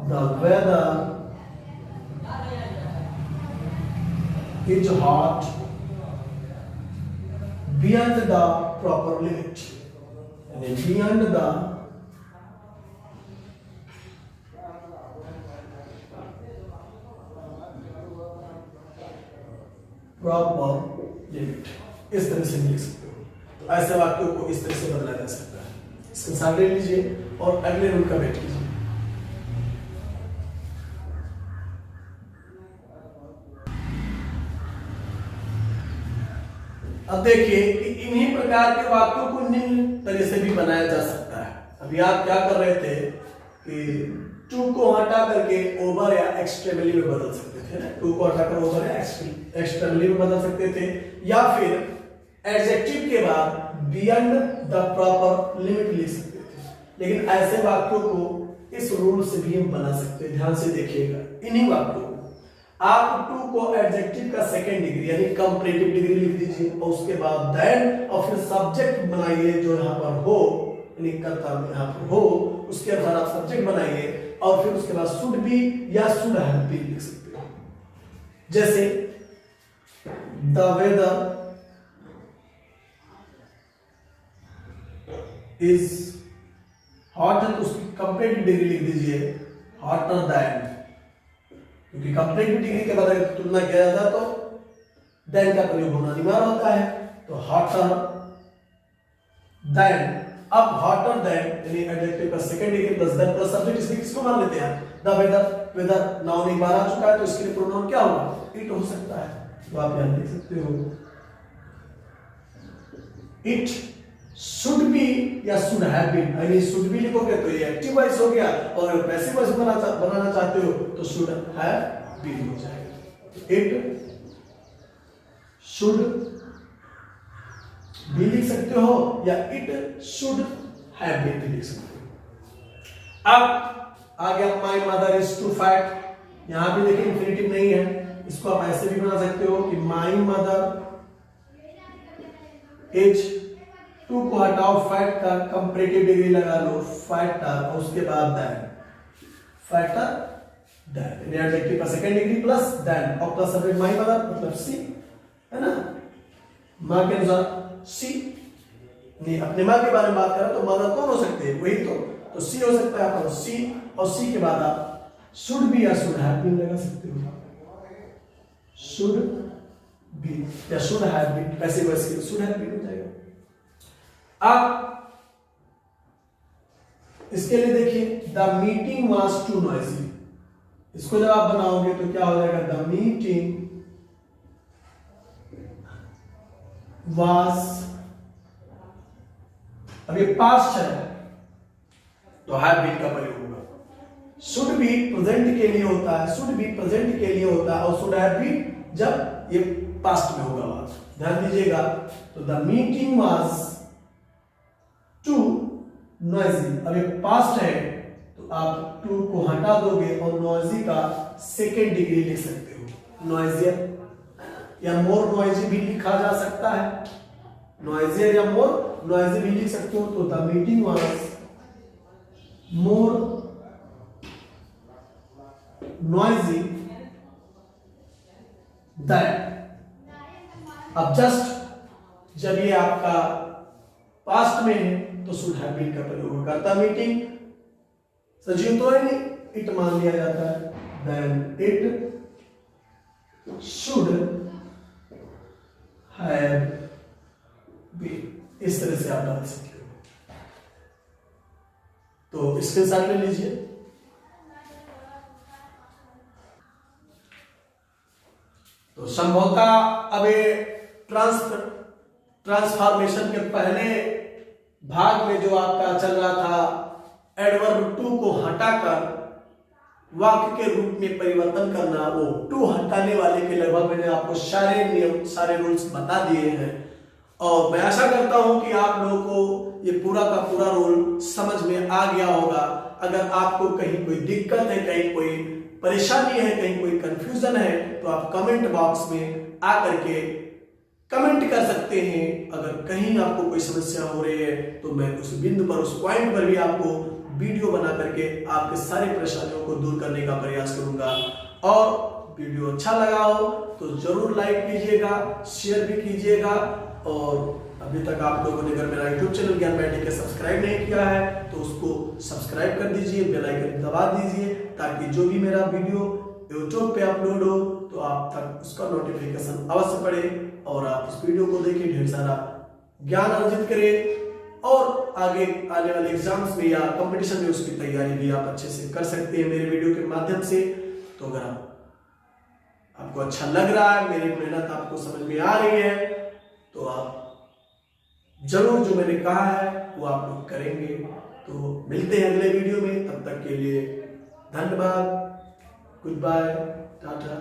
Speaker 1: the weather is hot beyond the proper limit, यानी बियॉन्ड द प्रॉपर लिमिट। इस तरह से लिख सकते हो। तो ऐसे वाक्यों को इस तरह से बदला जा सकता है। इसके सामने लीजिए और अगले रूल का बैठ लीजिए। अब देखिए कि इन्हीं प्रकार के वाक्यों को निम्न तरह से भी बनाया जा सकता है। अभी आप क्या कर रहे थे कि टू को हटा करके ओवर या एक्सट्रीमली में बदल सकते थे ना, टू को हटाकर ओवर या एक्सट्रीमली में बदल सकते थे, या फिर एडजेक्टिव के बाद बियॉन्ड द प्रॉपर लिमिट लिख सकते थे। लेकिन ऐसे वाक्यों को इस रूल से भी हम बना सकते हैं। ध्यान से देखिएगा, इन्हीं वाक्यों को आप टू को एडजेक्टिव का सेकेंड डिग्री यानी कंपैरेटिव डिग्री लिख दीजिए, और उसके बाद देन और फिर सब्जेक्ट बनाइए जो यहाँ पर हो, यानी कर्ता में यहाँ पर हो, उसके बाद आप सब्जेक्ट बनाइए, और फिर उसके बाद शुड बी या शुड हैव बीन लिख सकते हो। जैसे द वेदर इज हॉट, तो उसकी कंपैरेटिव डिग्री लिख दीजिए हॉटर दैन, क्योंकि कंपैरेटिव डिग्री के बाद अगर तुलना किया जाता है तो देन का प्रयोग होना अनिवार्य होता है। तो हॉटर देन, अब हॉटर देन यानी एडजेक्टिव का second degree plus than plus subject, इसलिए किसको मान लेते हैं द वेदर। वेदर नाउन एक बार आ चुका है तो इसके लिए प्रोनाउन क्या होगा, इट हो सकता है। तो आप यहां लिख सकते हो इट शुड बी या शुड हैव बीन, यानी शुड बी लिखोगे तो ये एक्टिव वॉइस हो गया, और अगर पैसिव वॉइस बनाना चाहते हो तो शुड हैव बीन हो जाएगा। इट शुड भी लिख सकते हो या इट शुड हैव बीन भी लिख सकते हो। अब आ गया my mother is too fat, यहां भी देखिए इंफिनिटिव नहीं है, इसको आप ऐसे भी बना सकते हो कि माय मदर इज, टू को हटाओ, फैट का कंपैरेटिव डिग्री लगा लो फैटर, और उसके बाद दैन, फैटर दैन, एडजेक्टिव का सेकंड डिग्री प्लस दैन, और प्लस सब्जेक्ट माय मदर मतलब सी, है ना। मां के अनुसार सी, नहीं अपने मां के बारे में बात करें तो मदर कौन हो सकते हैं, वही तो सी हो सकता है आपका सी, और सी के बाद आप शुड बी या शुड हैव बीन लगा सकते हो, शुड बी या शुड हैव बीन, वैसे वैसे शुड हैव बीन हो जाएगा। अब इसके लिए देखिए the meeting was too noisy, इसको जब आप बनाओगे तो क्या हो जाएगा, द मीटिंग वाज, अब ये पास्ट है तो हैव बीन का प्रयोग होगा। शुड बी प्रेजेंट के लिए होता है, शुड बी प्रेजेंट के लिए होता है, और शुड हैव बीन जब ये पास्ट में होगा। ध्यान दीजिएगा, तो the meeting was too noisy, अब ये पास्ट है तो आप टू को हटा दोगे और नॉइजी का सेकेंड डिग्री लिख सकते हो, नॉइजियर या मोर नॉइजी भी लिखा जा सकता है, नॉइजियर या मोर नॉइजी भी लिख सकते हो। तो the meeting was more noisy than, अब जस्ट जब ये आपका पास्ट में है तो शुड हैव बीन का प्रयोग करता, मीटिंग सजीव तो है नहीं, इट मान लिया जाता है, then it should have been, इस तरह से आप डाल सकते हो। तो स्क्रीनशॉट ले लीजिए। तो संभवतः अब ये ट्रांसफॉर्मेशन के पहले भाग में जो आपका चल रहा था एडवर्ब टू को हटाकर वाक्य के रूप में परिवर्तन करना, वो टू हटाने वाले के लगभग मैंने आपको सारे नियम सारे रूल्स बता दिए हैं। और मैं आशा करता हूं कि आप लोगों को ये पूरा का पूरा रोल समझ में आ गया होगा। अगर आपको कहीं कोई दिक्कत है, कहीं कोई परेशानी है, कहीं कोई कंफ्यूजन है, तो आप कमेंट बॉक्स में आकर के कमेंट कर सकते हैं। अगर कहीं आपको कोई समस्या हो रही है तो मैं उस बिंदु पर, उस पॉइंट पर भी आपको वीडियो बना करके आपके सारी परेशानियों को दूर करने का प्रयास करूंगा। और वीडियो अच्छा लगा हो तो जरूर लाइक कीजिएगा, शेयर भी कीजिएगा। और अभी तक आप लोगों ने अगर मेरा यूट्यूब चैनल ज्ञान बाय डीके सब्सक्राइब नहीं किया है तो उसको सब्सक्राइब कर दीजिए, बेल आइकन दबा दीजिए, ताकि जो भी मेरा वीडियो यूट्यूब पे अपलोड हो तो आप तक उसका नोटिफिकेशन अवश्य पड़े और आप उस वीडियो को देखिए, ढेर सारा ज्ञान अर्जित करें और आगे आने वाले एग्जाम्स में या कंपटीशन में उसकी तैयारी भी आप अच्छे से कर सकते हैं मेरे वीडियो के माध्यम से। तो अगर आपको अच्छा लग रहा है, मेरी मेहनत आपको समझ में आ रही है, तो आप जरूर जो मैंने कहा है वो आप लोग करेंगे। तो मिलते हैं अगले वीडियो में, तब तक के लिए धन्यवाद, गुड बाय, टाटा।